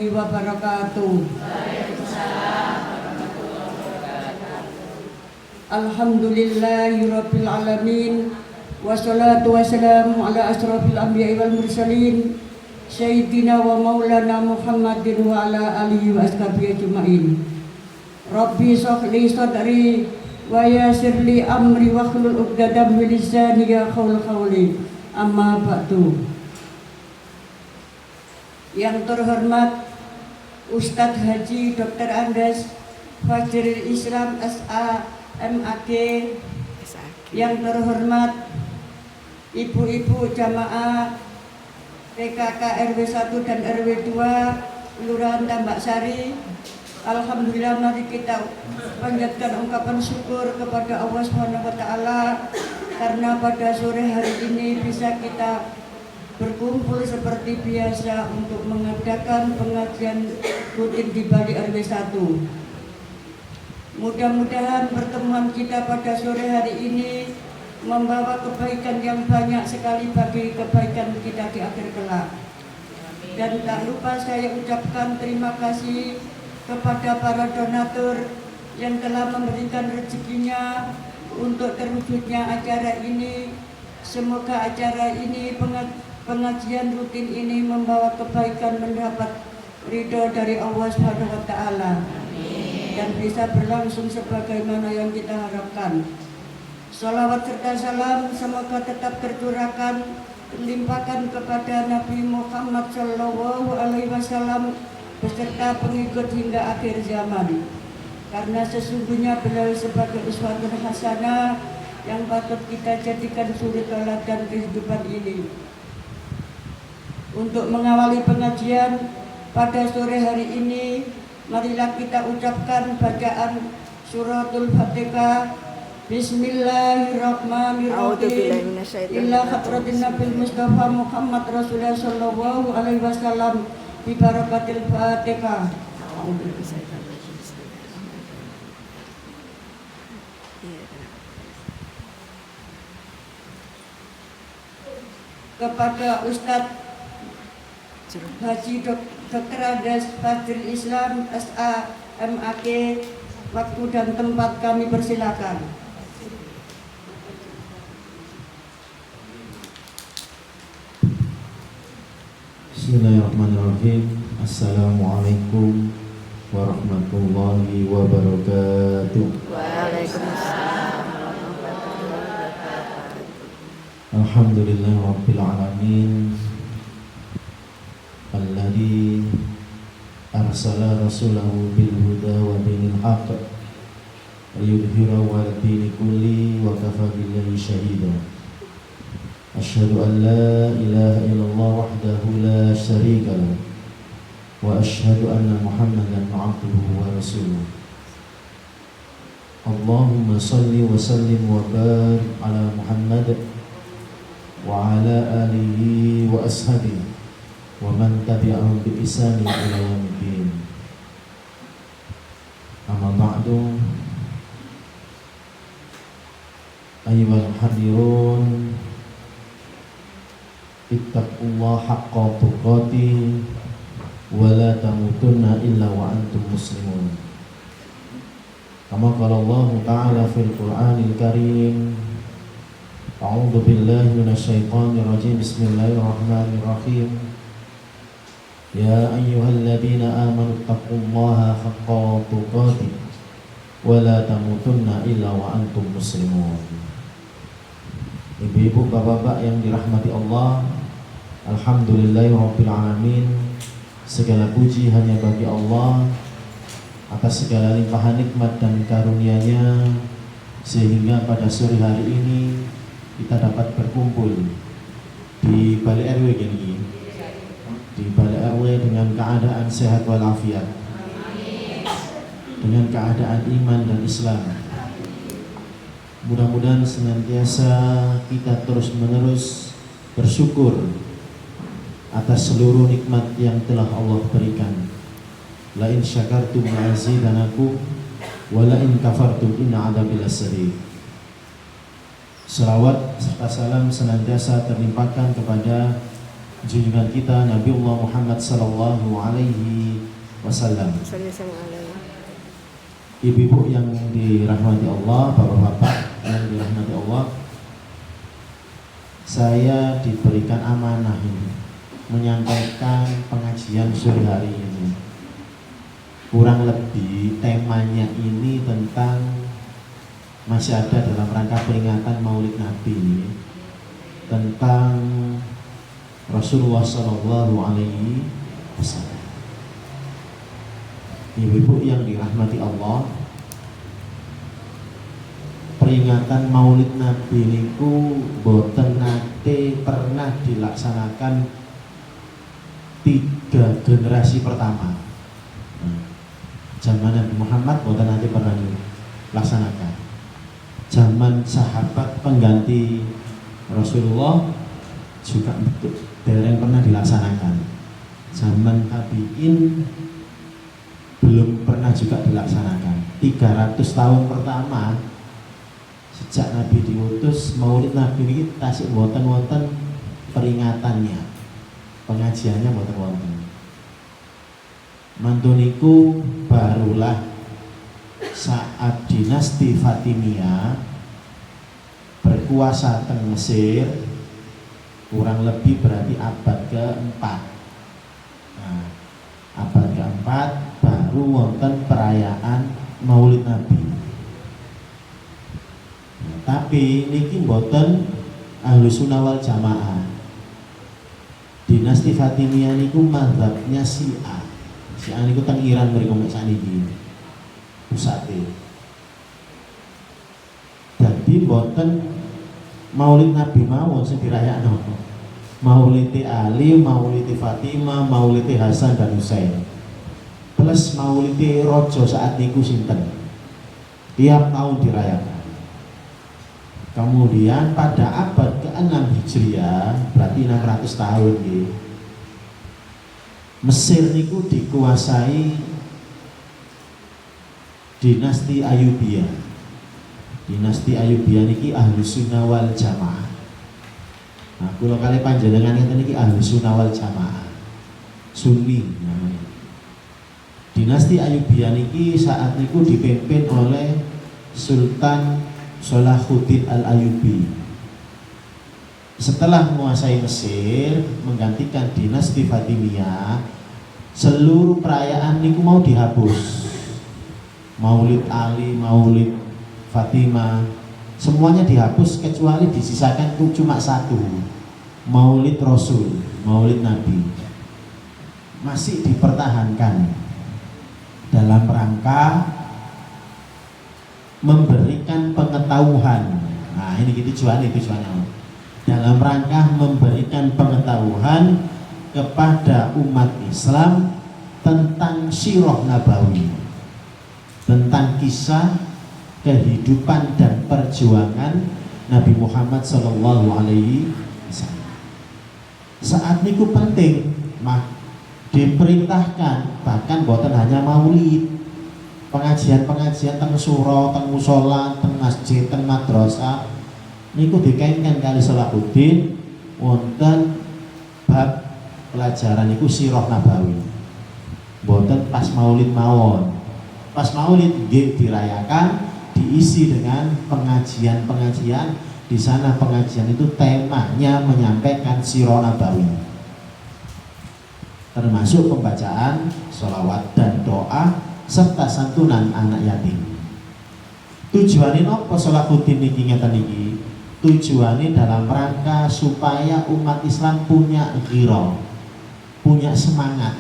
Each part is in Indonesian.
warahmatullahi wabarakatuh. Alhamdulillahirabbil alamin. Wassalatu wassalamu ala asrofil anbiya'i wal mursalin Sayyidina wa maulana Muhammadin wa ala alihi wa ashabihi ajma'in. Rabbi shrahli sadri wa yassirli amri wahlul 'uqdatam min lisani yafqahu qawli. Amma ba'du. Yang terhormat Ustadz Haji Dr. Andes Fajrul Islam SA MAG, yang terhormat Ibu-ibu jamaah PKK RW 1 dan RW 2 Kelurahan Tambak Sari. Alhamdulillah, mari kita panjatkan ungkapan syukur kepada Allah Subhanahu wa taala karena pada sore hari ini bisa kita berkumpul seperti biasa untuk mengadakan pengajian rutin di Bali RW 1. Mudah-mudahan pertemuan kita pada sore hari ini membawa kebaikan yang banyak sekali bagi kebaikan kita di akhir kelak. Dan tak lupa saya ucapkan terima kasih kepada para donatur yang telah memberikan rezekinya untuk terwujudnya acara ini. Semoga acara ini, pengajian rutin ini membawa kebaikan, mendapat ridho dari Allah Subhanahu wa taala dan bisa berlangsung sebagaimana yang kita harapkan. Salawat serta salam semoga tetap tercurahkan, limpahkan kepada Nabi Muhammad Sallallahu Alaihi Wasallam beserta pengikut hingga akhir zaman. Karena sesungguhnya beliau sebagai uswatun hasanah yang patut kita jadikan suri teladan kehidupan ini. Untuk mengawali pengajian pada sore hari ini, marilah kita ucapkan bacaan suratul Fatihah. Bismillahirrahmanirrahim. Ila hadratin Nabil Mustafa Muhammad Rasulullah sallallahu alaihi wasallam bi barakatil Fatihah. Kepada Ustadz Haji Dr. Andes Fajrul Islam SA MAG, waktu dan tempat kami persilakan. Bismillahirrahmanirrahim. Assalamualaikum warahmatullahi wabarakatuh. Waalaikumsalam warahmatullahi wabarakatuh. Alhamdulillahirabbil alamin. Alladzi arsala rasulahu bil huda wa dinil haqq liyudhhirahu 'ala dini kulli wa kafa billahi shahida. Asyhadu an la ilaha illallah wahdahu la syarika lahu wa asyhadu anna Muhammadan 'abduhu wa rasuluh. Allahumma shalli wa sallim wa barik ala Muhammad wa ala alihi wa ashabihi wa man tabi'ahum bi ihsanin ila yaumiddin. Amma ba'du. Ayyuhal hadirun, ittaqullaha haqqa tuqatih wa la tamutunna illa wa antum muslimun. Kama qala Allah Ta'ala fil Qur'anil Karim. A'udzu billahi minasyaitonir rajim. Bismillahirrahmanirrahim. Ya ayyuhalladzina amanu taqullaha haqqa tuqatih wa la tamutunna illa wa antum muslimun. Ibu-ibu, bapak-bapak yang dirahmati Allah, alhamdulillahirabbil alamin. Segala puji hanya bagi Allah atas segala limpahan nikmat dan karunia-Nya, sehingga pada sore hari ini kita dapat berkumpul di Bali RW gini, di Bali RW dengan keadaan sehat walafiat, dengan keadaan iman dan Islam. Mudah-mudahan senantiasa kita terus-menerus bersyukur atas seluruh nikmat yang telah Allah berikan. La in syakartum la'azidanakum wa la in kafartum inna 'adzabi lasyadid. Selawat serta salam senantiasa terlimpahkan kepada junjungan kita Nabiullah Muhammad sallallahu alaihi wasallam. Sallallahu alaihi. Ibu-ibu yang dirahmati Allah, bapak-bapak yang dirahmati Allah, saya diberikan amanah ini menyampaikan pengajian sore hari ini. Kurang lebih temanya ini tentang masih ada dalam rangka peringatan Maulid Nabi ini, tentang Rasulullah Shallallahu Alaihi Wasallam. Ibu-ibu yang dirahmati Allah, peringatan Maulid Nabi niku boten nate pernah dilaksanakan 3 generasi pertama. Zaman Nabi Muhammad boten nate pernah dilaksanakan. Zaman sahabat pengganti Rasulullah juga dereng pernah dilaksanakan. Zaman tabi'in belum pernah juga dilaksanakan. 300 tahun pertama sejak Nabi diutus, Maulid Nabi ini tasik wonten peringatannya, pengajiannya wonten. Mantuniku barulah saat dinasti Fatimiyah berkuasa teng Mesir, kurang lebih berarti abad ke-4. Nah, abad ke-4 baru wonten perayaan Maulid Nabi. Nah, tapi niki mboten Ahlus Sunnah wal Jamaah. Dinasti Fatimiyah niku mazhabnya Syiah. Syiah niku teng Iran mriku mek saniki. Pusate. Dadi mboten Maulid Nabi mawon sing dirayakno. Maulid Ali, Maulid Fatimah, Maulid Hasan dan Husain. Plus Maulid Rojo saat niku sinten. Tiap tahun dirayakan. Kemudian pada abad ke-6 Hijriah, berarti 600 tahun nggih. Mesir niku dikuasai dinasti Ayyubiyah. Dinasti Ayyubiyah niki Ahlus Sunnah wal Jamaah. Nah, kula kali panjenengan ngeten iki Ahlus Sunnah wal Jamaah. Sunni namanya. Dinasti Ayyubiyah niki saat niku dipimpin oleh Sultan Salahuddin Al-Ayyubi. Setelah menguasai Mesir, menggantikan dinasti Fatimiyah, seluruh perayaan niku mau dihapus. Maulid Ali, Maulid Fatimah, semuanya dihapus kecuali disisakan cuma satu, Maulid Rasul, Maulid Nabi. Masih dipertahankan dalam rangka memberikan pengetahuan. Nah, ini tujuannya. Dalam rangka memberikan pengetahuan kepada umat Islam tentang sirah nabawi, tentang kisah kehidupan dan perjuangan Nabi Muhammad Sallallahu Alaihi Wasallam. Saat niku penting, diperintahkan bahkan boten hanya maulid, pengajian teng surah, teng mushola, teng masjid, teng madrasah niku dikaitkan kali Salahuddin wonten bab pelajaran niku sirah nabawi. Boten pas maulid mawon. Pas maulid nggih dirayakan, diisi dengan pengajian di sana. Pengajian itu temanya menyampaikan sirah nabawi, termasuk pembacaan sholawat dan doa serta santunan anak yatim. Tujuannya apa Salahuddin niki ngeten iki? Tujuannya dalam rangka supaya umat Islam punya ghirah, punya semangat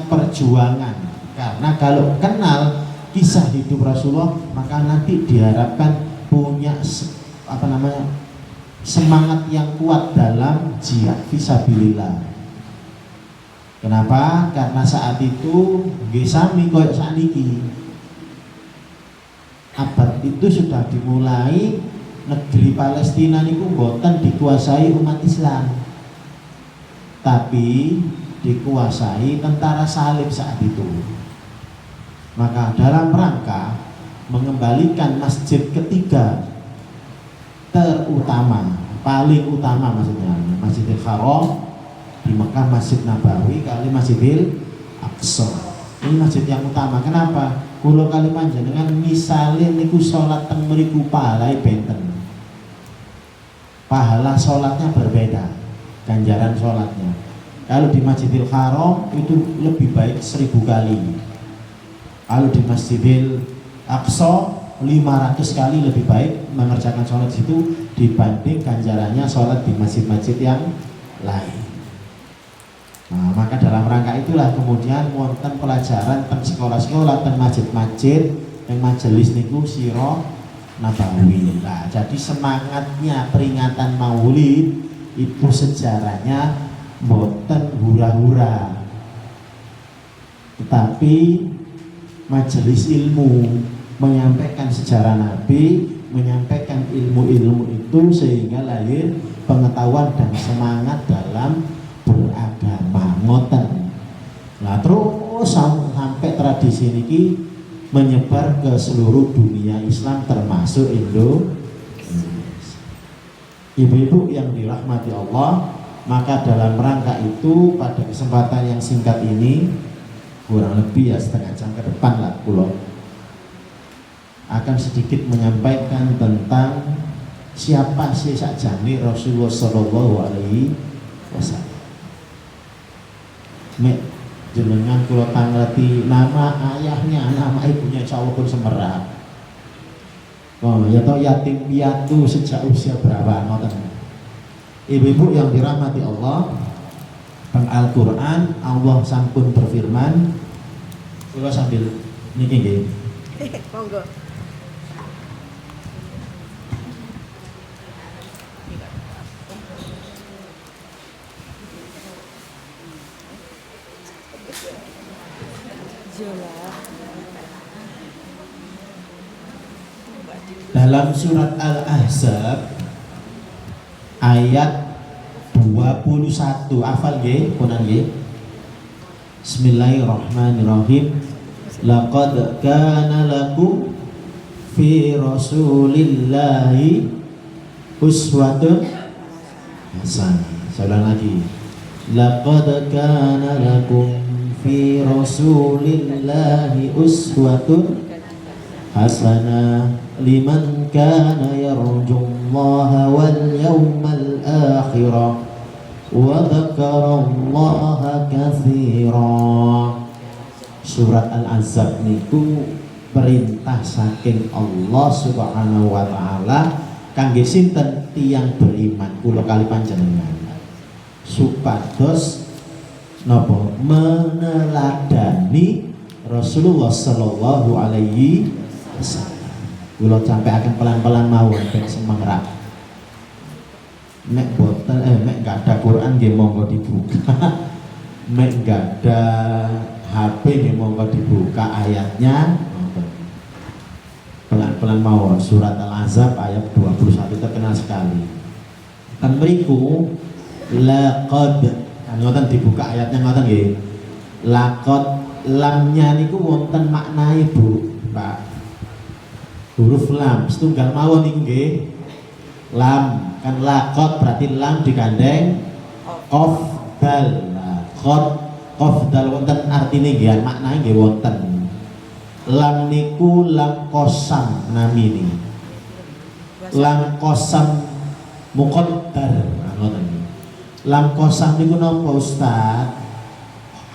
perjuangan. Karena kalau kenal kisah hidup Rasulullah, maka nanti diharapkan punya semangat yang kuat dalam jihad fisabilillah. Kenapa? Karena saat itu nggih sami koyo sakniki. Abad itu sudah dimulai negeri Palestina niku mboten dikuasai umat Islam, tapi dikuasai tentara salib saat itu. Maka dalam rangka mengembalikan masjid ketiga terutama, paling utama maksudnya Masjidil Haram, Di Mekah Masjid Nabawi kali Masjidil Aqsa. Ini masjid yang utama. Kenapa? Kula kali panjenengan misalnya niku salat teng mriku pahalane benten. Pahala salatnya berbeda, ganjaran salatnya. Kalau di Masjidil Haram itu lebih baik 1000 kali. Kalau di Masjidil Aqsa 500 kali lebih baik mengerjakan sholat situ dibanding ganjarannya sholat di masjid-masjid yang lain. Nah, maka dalam rangka itulah kemudian wonten pelajaran tentang sekolah-sekolah, tentang masjid-masjid, yang majelis niku sira nabawi. Nah, jadi semangatnya peringatan Maulid itu sejarahnya boten hura-hura, tetapi majelis ilmu menyampaikan sejarah Nabi, menyampaikan ilmu-ilmu itu sehingga lahir pengetahuan dan semangat dalam beragama ngoten. Nah terus sampai tradisi ini menyebar ke seluruh dunia Islam termasuk Indonesia. Ibu-ibu yang dirahmati Allah, maka dalam rangka itu pada kesempatan yang singkat ini kurang lebih ya setengah jam ke depan lah pulau akan sedikit menyampaikan tentang siapa sih sakjane Rasulullah Shallallahu Alaihi Wasallam. Mek jenengan kula tangleti nama ayahnya, nama ibunya insya Allah pun semerap. Oh ya toh yatim piatu sejak usia berapa ngoten. Ibu-ibu yang dirahmati Allah, teng Al-Qur'an Allah sampun berfirman, kula sambil niki nggih. Monggo. Dalam surat Al-Ahzab ayat 21, hafal nggih, punan nggih. Bismillahirrahmanirrahim. Laqad kana lakum fi Rasulillahi uswatun hasanah. Saya ulang lagi. Laqad kana lakum fi Rasulillahi uswatun hasanah liman kana yarjullaha wal yawmal akhirah wa dzakarallaha katsira. Surat Al-Ahzab niku perintah saking Allah Subhanahu wa taala kangge sinten tiyang beriman kula kali panjenengan supados napa meneladani Rasulullah sallallahu alaihi wasallam. Kula sampaikan pelan-pelan mawon ben semangat. Nek boten nek gak ada Quran nggih monggo dibuka. Nek gak ada HP nggih monggo dibuka ayatnya. Pelan-pelan mawon surat Al-Ahzab ayat 21 terkenal sekali. Kan mriku laqad kan ngoten dibuka ayatnya ngoten nggih. Laqad lamnya niku wonten maknane Bu, Pak. Huruf lam setunggal mawon niku nggih. Lam kan laqad berarti lam digandeng qaf dal. Qaf dal wonten artine nggih maknane nggih wonten. Lam niku lam qasam namine. Lam qasam muqaddar ngoten. Lam qasam niku napa Ustaz?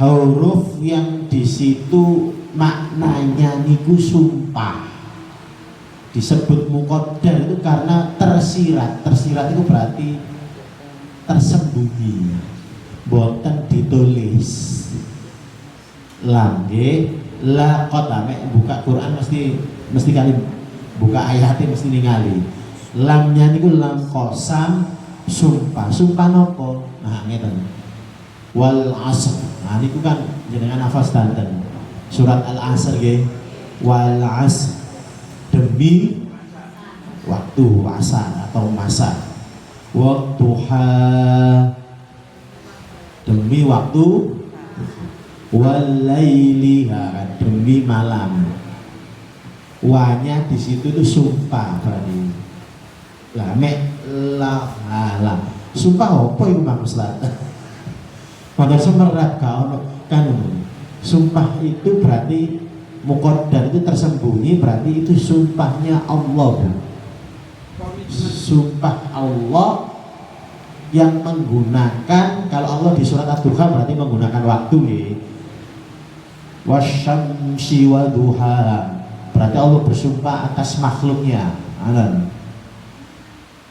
Huruf yang di situ maknanya niku sumpah. Disebut muqaddar itu karena tersirat. Tersirat itu berarti tersembunyi, boten ditulis. Lam nggih, laqad ame buka Quran mesti kali buka ayatnya mesti ningali. Lamnya niku lam qasam sumpah. Sumpah napa? Nah ngeten. Wal asr. Nah niku kan jenengan hafal sedanten. Surat Al-Asr nggih. Wal asr demi waktu asar atau masa. Waktuha demi waktu. Walaili demi malam. Wanya di situ itu sumpah berarti. Lah mek la sumpah apa itu Mas Ustaz? Maka semerat kau kan sumpah itu berarti muqaddar itu tersembunyi, berarti itu sumpahnya Allah. Sumpah Allah yang menggunakan, kalau Allah di surat Ad-Duha berarti menggunakan waktu ya. Wasyamsi wa duha, berarti Allah bersumpah atas makhluknya.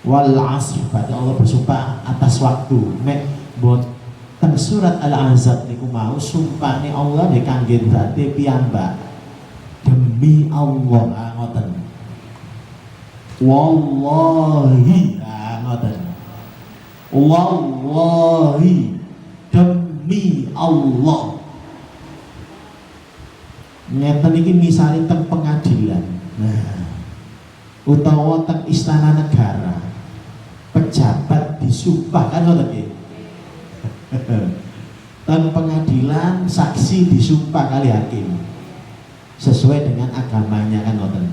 Wal asr, berarti Allah bersumpah atas waktu. Mek boten surat Al-Ahzab niku mau sumpahne Allah nek kangge berarti piyambak. Demi Allah ngoten. Wallahi ngoten. Wallahi, demi Allah. Ngeten iki misalnya teng pengadilan. Nah, utawa teng istana negara. Pejabat disumpah kan ngoten nggih. Teng pengadilan saksi disumpah kali hakim. Sesuai dengan agamanya kan ngoten.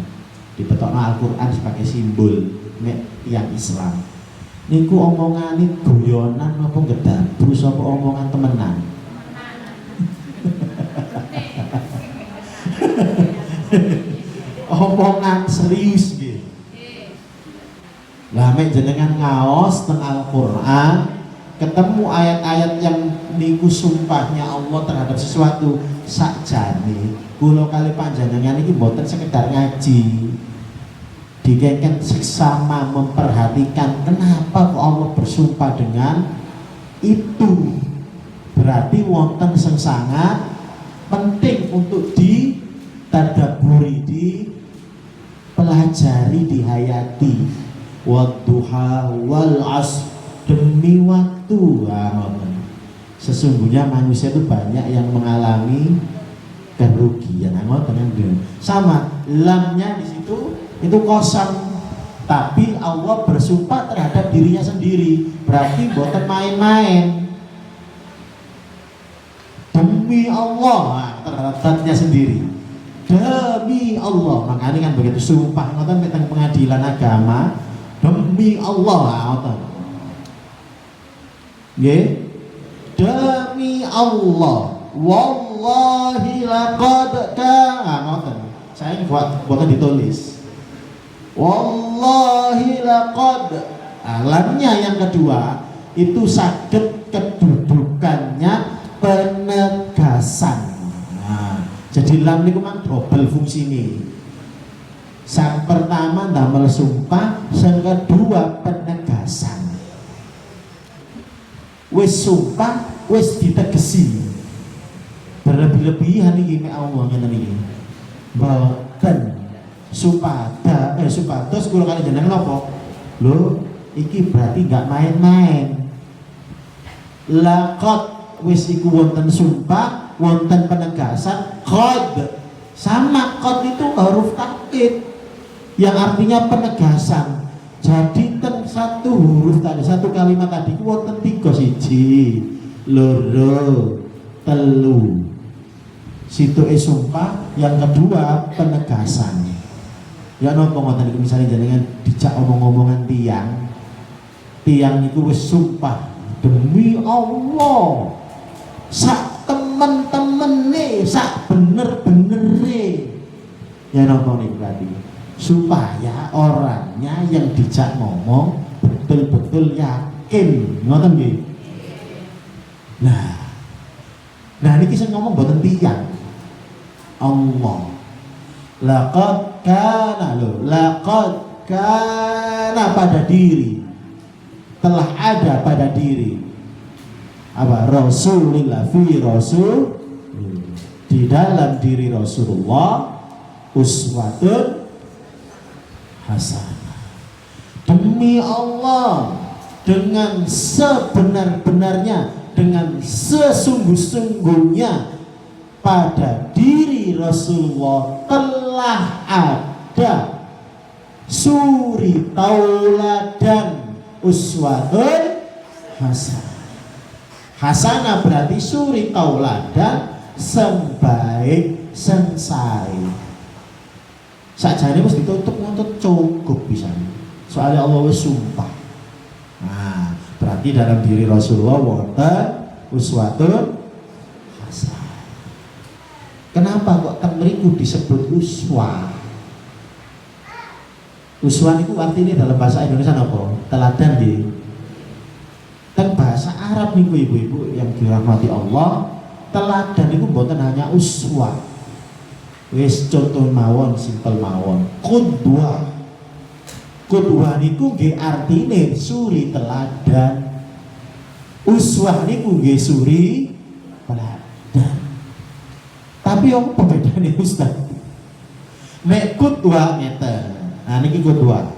Dipetokno Al-Qur'an sebagai simbol nek yang Islam. Niku omongane guyonan apa gedabus apa omongan temenan? Omongan serius nggih. Lah mek jenengan ngaos teng Al-Qur'an ketemu ayat-ayat yang niku sumpahnya Allah terhadap sesuatu, sakjane kula kali panjenengan iki mboten sekedar ngaji. Dikengken seksama memperhatikan kenapa kok Allah bersumpah dengan itu. Berarti wonten sing sangat penting untuk ditadaburi, dipelajari, dihayati. Wadduha wal asr, demi waktu. Sesungguhnya manusia itu banyak yang mengalami kerugian. Sama lamnya di situ itu kosong, tapi Allah bersumpah terhadap dirinya sendiri, berarti bukan main-main. Demi Allah, terhadap zatnya sendiri. Demi Allah, makanya kan begitu sumpah ngoten tentang pengadilan agama. Demi Allah ngoten. Nggih. Demi Allah, wallahi laqad kana ngoten. Saya buatan ditulis. Wallahi laqad, alamnya yang kedua itu sakit kedudukannya penegasan. Nah, jadi lam niku mang double fungsi ini. Sang pertama ndamel sumpah, sang kedua penegasan. Wis sumpah, wis ditegesi. Berlebih-lebihan iki mek Allah ngene iki. Mboten supados kula kali jenengan napa? Lho, iki berarti enggak main-main. Laqad wis iku wonten sumpah, wonten penegasan. Qad sama qad itu huruf takkid yang artinya penegasan. Jadi ten satu huruf tadi, satu kalimat tadi ku wonten 3, 1, 2, 3. Situ sumpah, yang kedua penegasan. Ya napa ngoten iki misalnya jenengan dijak omong-omongan tiang niku wis sumpah demi Allah sak temen-temene, sak bener-benere. Ya napa niku berarti supaya orangnya yang dijak ngomong betul-betul yakin, ngoten nggih. Nah niki sing ngomong mboten tiang. Allah. Laqad kana pada diri, telah ada pada diri apa? Rasulillah fi rasul, di dalam diri Rasulullah uswatun hasanah. Demi Allah, dengan sebenar-benarnya, dengan sesungguh-sungguhnya pada diri Rasulullah telah ada suri tauladan uswatun hasanah. Hasanah berarti suri tauladan sembaik sensari. Sakjane wis ditutup ngotot cukup bisa. Soalnya Allah wis sumpah. Nah, berarti dalam diri Rasulullah wonten uswatun hasanah. Kenapa kok teng mriku disebut uswah? Uswah itu artinya dalam bahasa Indonesia apa? Teladan nggih. Teng bahasa Arab niku ibu-ibu yang dirahmati Allah, teladan itu bukan hanya uswah. Wis contoh mawon, simpel mawon. Qudwah. Qudwah niku nggih artine suri teladan. Uswah niku nggih suri teladan. Tapi apa bedane Ustaz? Nek qudwah ngeten. Nah niki qudwah.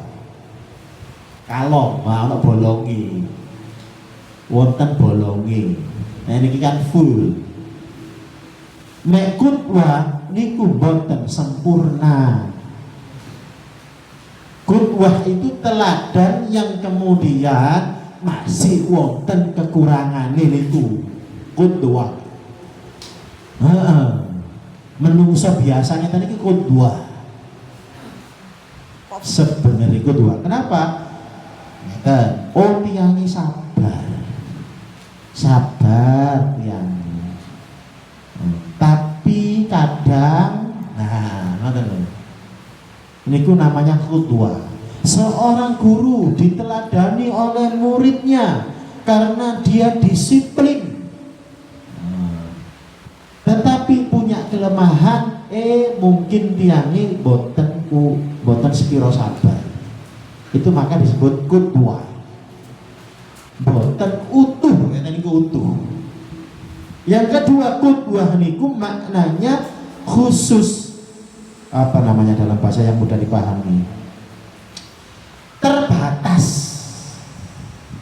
Kalau ana bolongi. Wonten bolongi. Nah niki kan full. Nek qudwah niku boten sempurna. Qudwah itu teladan yang kemudian masih wonten kekurangane niku. Qudwah. Menungso biasanya tadi niku qudwah. Sebenarnya qudwah. Kenapa? Oh tiangi sabar. Sabar tiangi. Tapi kadang niku namanya qudwah. Seorang guru diteladani oleh muridnya karena dia disiplin, tetapi punya kelemahan, mungkin tiangi boten sepiro sabar. Itu maka disebut qudwah. Boten utuh, niku utuh. Yang kedua, qudwah niku maknanya khusus, apa namanya dalam bahasa yang mudah dipahami, terbatas.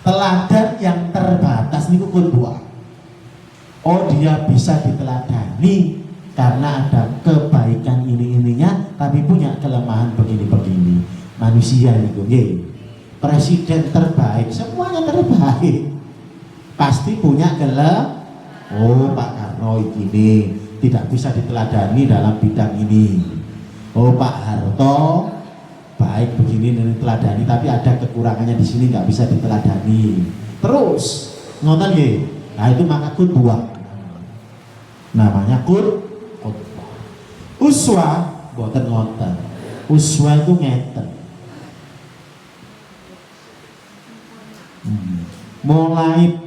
Teladan yang terbatas niku qudwah. Oh dia bisa diteladani karena ada kebaikan ini-ininya, tapi punya kelemahan begini-begini. Manusia niku nggih. Presiden terbaik, semuanya terbaik. Pasti punya kelemahan. Oh Pak Karno ini tidak bisa diteladani dalam bidang ini. Oh Pak Harto baik begini dan diteladani, tapi ada kekurangannya di sini, nggak bisa diteladani. Terus ngoten nggih. Nah itu maka qudwah. Namanya qudwah. Uswah boten ngoten. Uswah itu ngeten. Mulai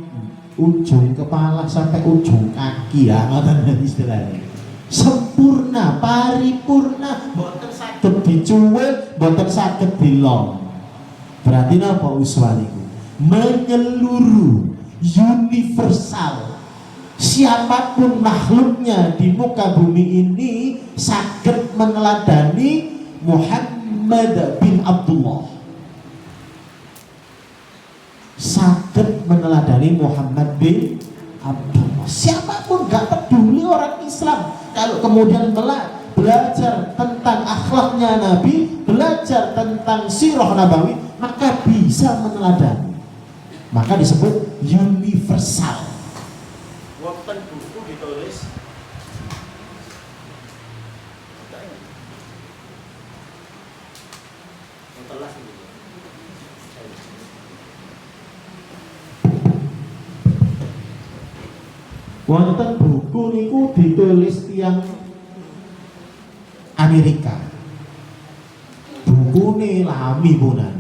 ujung kepala sampai ujung kaki, ya ngoten istilahnya. Sempurna, paripurna, boten saged dicuwil, boten saged dilong. Berarti napa uswah niku? Menyeluruh, universal. Siapapun makhluknya di muka bumi ini saged meneladani Muhammad bin Abdullah. Saged meneladani Muhammad bin Abdullah. Siapapun, gak peduli orang Islam, kalau kemudian belajar tentang akhlaknya Nabi, belajar tentang sirah Nabawi, maka bisa meneladani. Maka disebut universal. Wonten buku ditulis wonten buku niku ditulis tiyang Amerika. Bukune lami punan.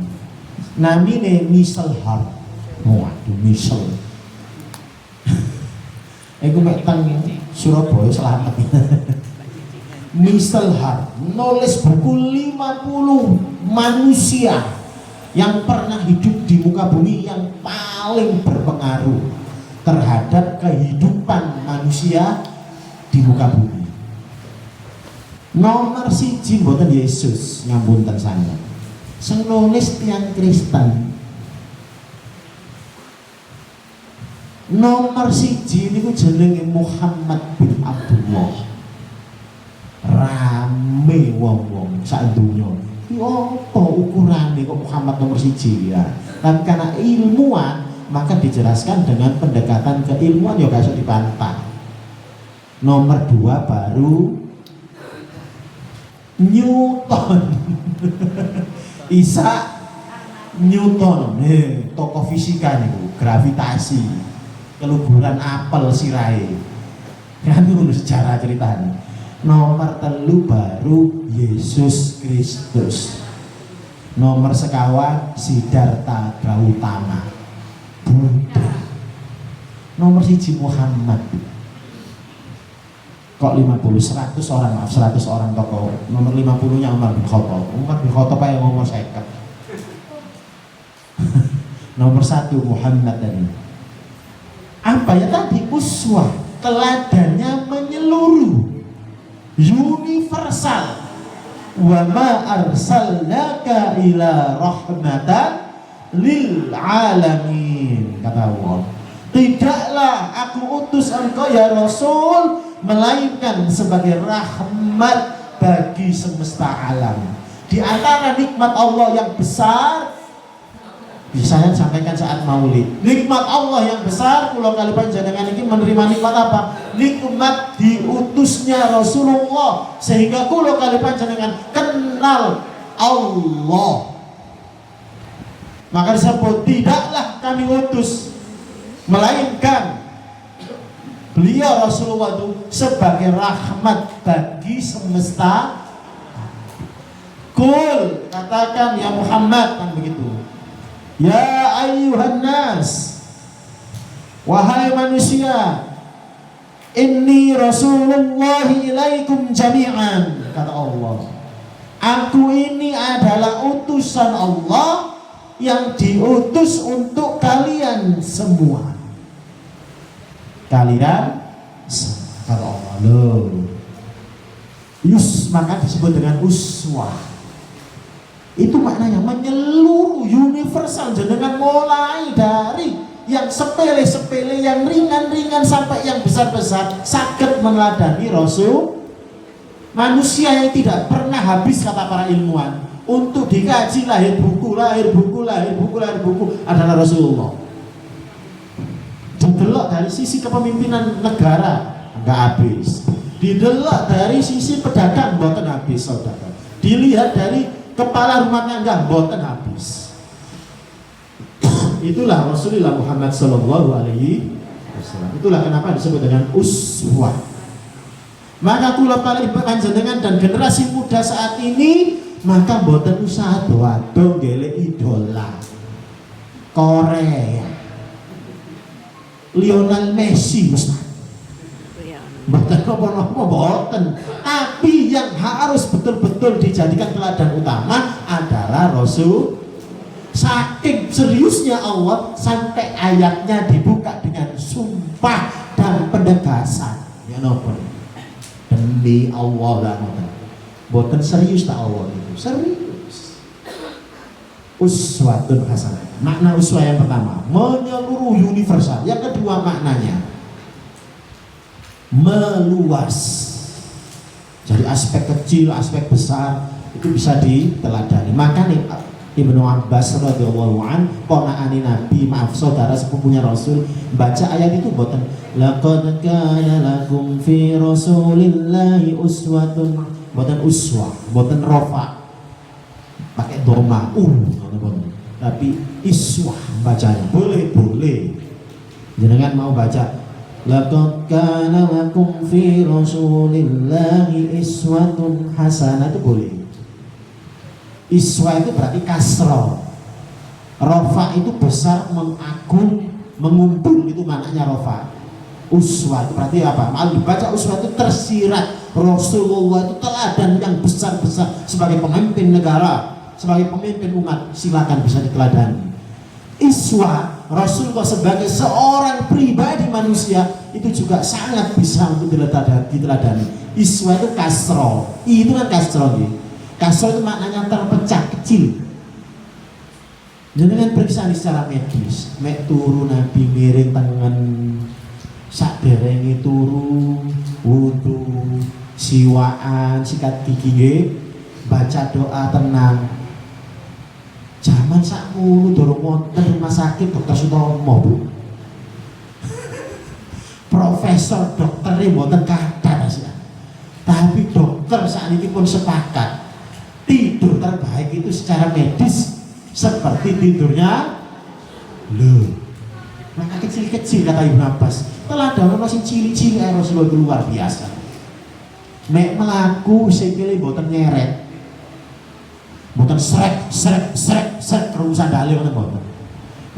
Namine Michel Hart. Waduh Michel. Iku mek teng Surabaya Slamet. Michel Hart nulis buku 50 manusia yang pernah hidup di muka bumi yang paling berpengaruh terhadap kehidupan manusia di muka bumi. Nomor 1 mboten Yesus, ngapunten saya. Sing nulis tiyang Kristen. Nomor 1 niku jenenge Muhammad bin Abdullah. Rame wong-wong sak donya. Iki apa ukurane kok Muhammad nomor 1 ya? Tapi karena ilmuwan, maka dijelaskan dengan pendekatan keilmuan ya gak usah dibantah. Nomor 2 baru Newton. Isaac Newton, tokoh fisika niku, gravitasi. keluguran apel sirai. Kan ngono sejarah ceritanya. Nomor 3 baru Yesus Kristus. Nomor sekawan Siddhartha Gautama Buddha. Nomor 1 Muhammad. Kok 100 orang tokoh. Nomor 50 nya Umar bin Khattab. Umar bin Khattab yang nomor 50. Nomor 1 Muhammad tadi. Apa ya tadi? Uswah, teladannya menyeluruh, universal. Wa ma arsalnaka ila rahmatan lil alamin, kata Allah. Tidaklah aku utus engkau ya Rasul melainkan sebagai rahmat bagi semesta alam. Di antara nikmat Allah yang besar, saya sampaikan saat maulid, nikmat Allah yang besar, kula kali panjenengan ini menerima nikmat apa? Nikmat diutusnya Rasulullah, sehingga kula kali panjenengan kenal Allah. Maka disebut tidaklah kami utus melainkan beliau Rasulullah itu sebagai rahmat bagi semesta. Kul, katakan ya Muhammad, kan begitu. Ya ayyuhan nas, wahai manusia, inni Rasulullah ilaikum jami'an, kata Allah. Aku ini adalah utusan Allah yang diutus untuk kalian semua. Kalian, kata Allah, loh. Maka disebut dengan uswah. Itu maknanya menyeluruh, universal, jenengan mulai dari yang sepele-sepele, yang ringan-ringan sampai yang besar-besar, saged meneladani Rasul. Manusia yang tidak pernah habis, kata para ilmuwan, untuk dikaji lahir buku adalah Rasulullah. Didelok dari sisi kepemimpinan negara nggak habis, didelok dari sisi pedagang mboten habis, saudara. Dilihat dari kepala rumah tangga mboten habis. Itulah Rasulullah Muhammad sallallahu alaihi wasallam. Itulah kenapa disebut dengan uswah. Maka kula paling panjenengan dan generasi muda saat ini, maka mboten usah ado-ado golek idola. Korea, Lionel Messi Ustaz. Mboten apa-apa, mboten. Tapi yang harus betul-betul dijadikan teladan utama adalah Rasul. Saking seriusnya Allah sampai ayatnya dibuka dengan sumpah dan penegasan. Ya napa? Demi Allah lah, mboten serius tak Allah itu. Serius. Uswatun hasanah. Makna uswah yang pertama, menyeluruh, universal. Yang kedua maknanya meluas. Jadi aspek kecil, aspek besar itu bisa diteladani. Maka nih Ibnu Abbas radhiyallahu an, ponakan Nabi, maaf saudara sepupunya Rasul, baca ayat itu boten laqad kana lakum fi rasulillahi uswatun, boten uswah, boten rafa, pakai doma tapi iswah bacanya. Boleh jenengan mau baca laqad kana lakum fi rasulillahi iswatun hasanah, itu boleh. Iswa itu berarti kasroh, rofa itu besar, mengagung, mengumpul, itu maknanya rofa. Uswa itu berarti apa? Mal dibaca uswa itu tersirat Rasulullah itu teladan yang besar-besar sebagai pemimpin negara, sebagai pemimpin umat, silakan bisa diteladani. Iswa Rasulullah sebagai seorang pribadi manusia itu juga sangat bisa untuk diteladani. Iswa itu kasroh, itu kan kasroh gitu. Kasroh itu maknanya terpecah kecil. Jangan periksa secara medis, mek turu Nabi miring tangan, sak derenge turu wudu, siwaan, sikat gigi, baca doa tenang. Zaman sakmono dorong wonten rumah sakit Dokter Sutomo, Bu. Profesor dokternya mboten kathah sih. Tapi dokter saat ini pun sepakat tidur terbaik itu secara medis seperti tidurnya loh. Maka kita kecil-kecil kata Ibnu Abbas. Teladan masih cilik-cilik Rasulullah itu luar biasa. Nek melaku sikile mboten nyeret. Mboten srek kerusan dalil ngoten mboten.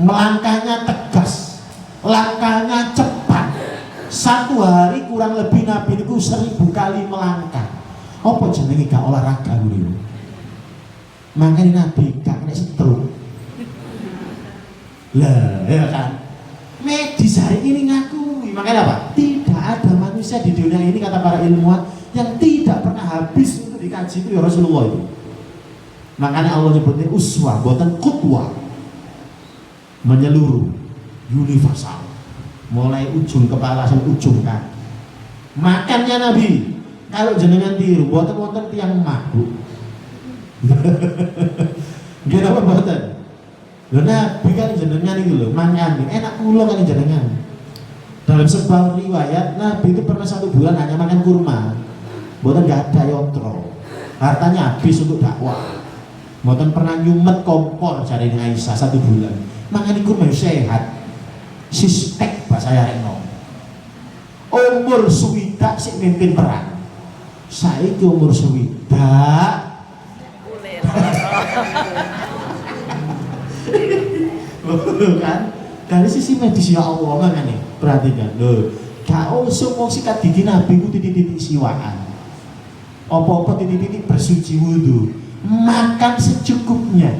Melangkahnya tegas, langkahnya cepat. Satu hari kurang lebih Nabi itu 1000 kali melangkah. Apa jenenge gak olahraga niku? Makanya Nabi gak kena stroke. Lah, ya kan? Medis hari ini ngakui. Makanya apa? Tidak ada manusia di dunia ini kata para ilmuwan yang tidak pernah habis untuk dikaji itu ya Rasulullah itu. Makanya Allah nyebutnya uswah, buatan qudwah, menyeluruh, universal, mulai ujung kepala sampai ujung kaki. Makannya Nabi, kalau jenengan tiru, buatan wonten tiang mabuk. Gini apa buatan? Lho Nabi kan jenengan itu loh, mangan enak pulau kan jenengan. Dalam sebuah riwayat Nabi itu pernah 1 bulan hanya makan kurma. Buatan gak ada yotro, hartanya habis untuk dakwah. Buatan pernah nyumet kompor cari Aisyah 1 bulan. Makan kurma sehat, sistek bahasa Reno. Umur swidak sik mimpin perang. Saiki umur swidak. Kan dari sisi medis ya Allah makanya perhatikan loh, gak usah mau sikat gigi Nabi ku titik-titik siwaan, apa-apa titik-titik bersuci wudu, makan secukupnya,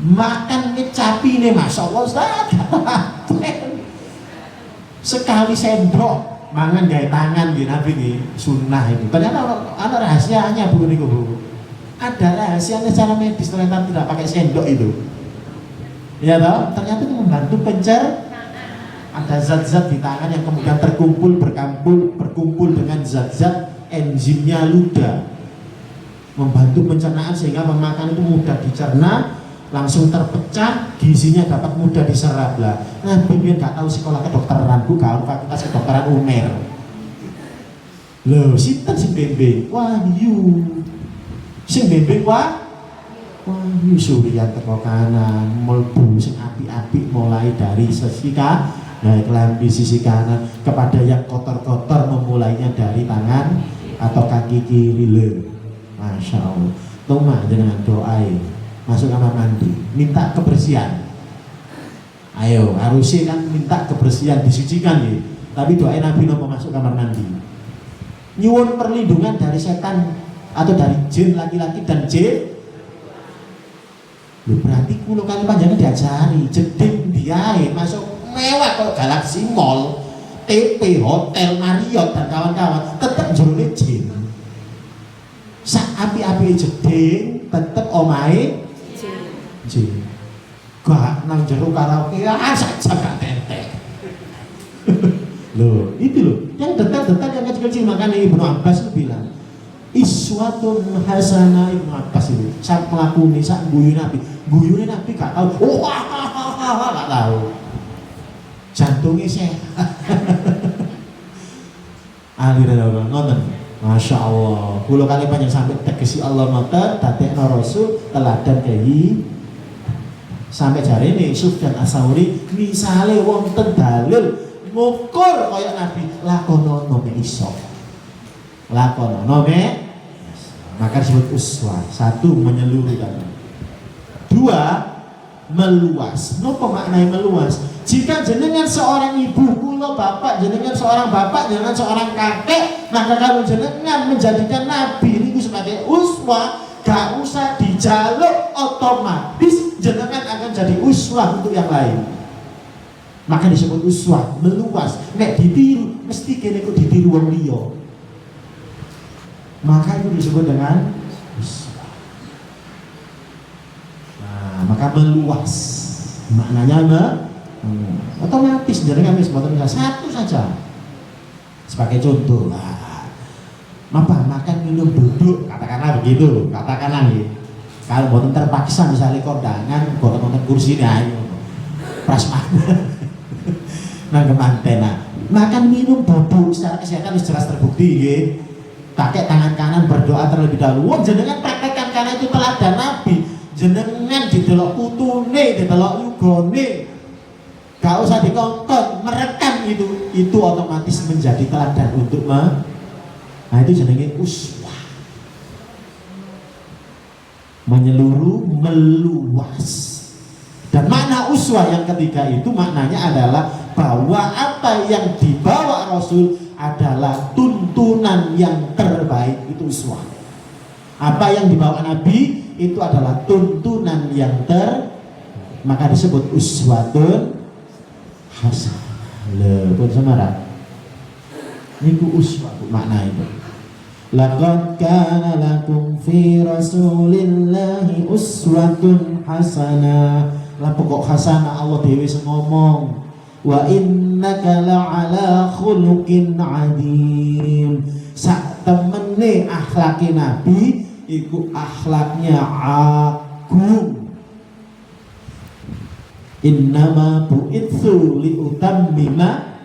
makan ngecapi nih masya Allah Ustaz. Sekali sendok mangan gaya tangan di Nabi nih sunnah itu. Ternyata ada rahasianya bu nih bu, ada rahasianya secara medis ternyata tidak pakai sendok itu. Ya toh, ternyata itu membantu pencer. Ada zat-zat di tangan yang kemudian berkumpul dengan zat-zat enzimnya ludah, membantu pencernaan sehingga pemakan itu mudah dicerna, langsung terpecah, gizinya dapat mudah diserap lah. Nah, bimbing gak tahu sekolah kedokteran, bukan fakultas kedokteran Uner. Loh, sinten sing bimbing? Wahyu. Sing bimbing Wahyu Surya teko kanan, melbu sing api-api mulai dari sisi kelambi sisi kanan kepada yang kotor-kotor memulainya dari tangan atau kaki kiri le. Masya Allah. Toma dengan doa masuk kamar mandi, minta kebersihan. Ayo, harusnya kan minta kebersihan disucikan ya. Tapi doain Nabi nopo masuk kamar mandi. Nyuwun perlindungan dari setan atau dari jin laki-laki dan jin. Berarti kulo kali panjangnya diajari jeding diae masuk mewah kok Galaxy Mall, TP, Hotel Marriott dan kawan-kawan tetap jerone jin. Sak api-api jeding tetap omahe jin. Gak nang jero karaoke saja gak tentek. Loh, itu loh yang detak-detak yang kecil-kecil. Makanya Ibnu Abbas itu bilang iswatun hasanah. Ibnu Abbas itu saat melakuni, saat guyune Nabi gak tahu, gak tahu jantungnya sehat. Akhirnya orang nonton, masya Allah. Kulo kali banyak sampai tegesi Allah nonton, dadekno Rasul teladan kayak sampai jari ini Sufyan As-Tsauri misalnya wonten dalil ngukur kaya Nabi lakono nome iso. Lakono maka disebut uswah. 1 menyeluruh tadi. 2 meluas. Nopo maknanya meluas? Jika jenengan seorang ibu, kula bapak, jenengan seorang bapak, jenengan seorang kakek, maka kalau jenengan menjadikan Nabi ini sebagai uswah, gak usah dijaluk, otomatis jenengan akan jadi uswah untuk yang lain. Maka disebut uswah, meluas. Nek ditiru, mesti kene kok ditiru wong liya. Maka itu disebut dengan uswah. Nah, maka meluas. Maknanya otomatis jenengan wis mboten satu saja. Sebagai contoh, makan minum duduk, katakanlah begitu, katakanlah nih. Kalau mboten terpaksa misalnya kondangan, mboten kursi ayo. Prasmanan. Nah, kemantena. Makan minum duduk secara kesehatan jelas terbukti nggih. Pakai tangan kanan berdoa terlebih dahulu. Wong jenengan praktekkan karena itu teladan Nabi. Jenengan didelok putune, didelok yugone. Gak usah dikongkon, merekam itu otomatis menjadi teladan untuk nah itu jenenge uswah. Menyeluruh, meluas. Dan makna uswah yang ketiga itu maknanya adalah bahwa apa yang dibawa Rasul adalah tuntunan yang terbaik, itu uswah. Apa yang dibawa Nabi itu adalah tuntunan yang maka disebut uswatun hasanah. Pun samaran. Niku uswah makna itu. Laqad kana lakum fi Rasulillahi uswatun hasanah. Lah pokok hasanah Allah dhewe sing ngomong. Wa innaka la'ala khuluqin 'adzim. Sak temene akhlake Nabi iku akhlaknya agung. Innama bu'itsu liutammima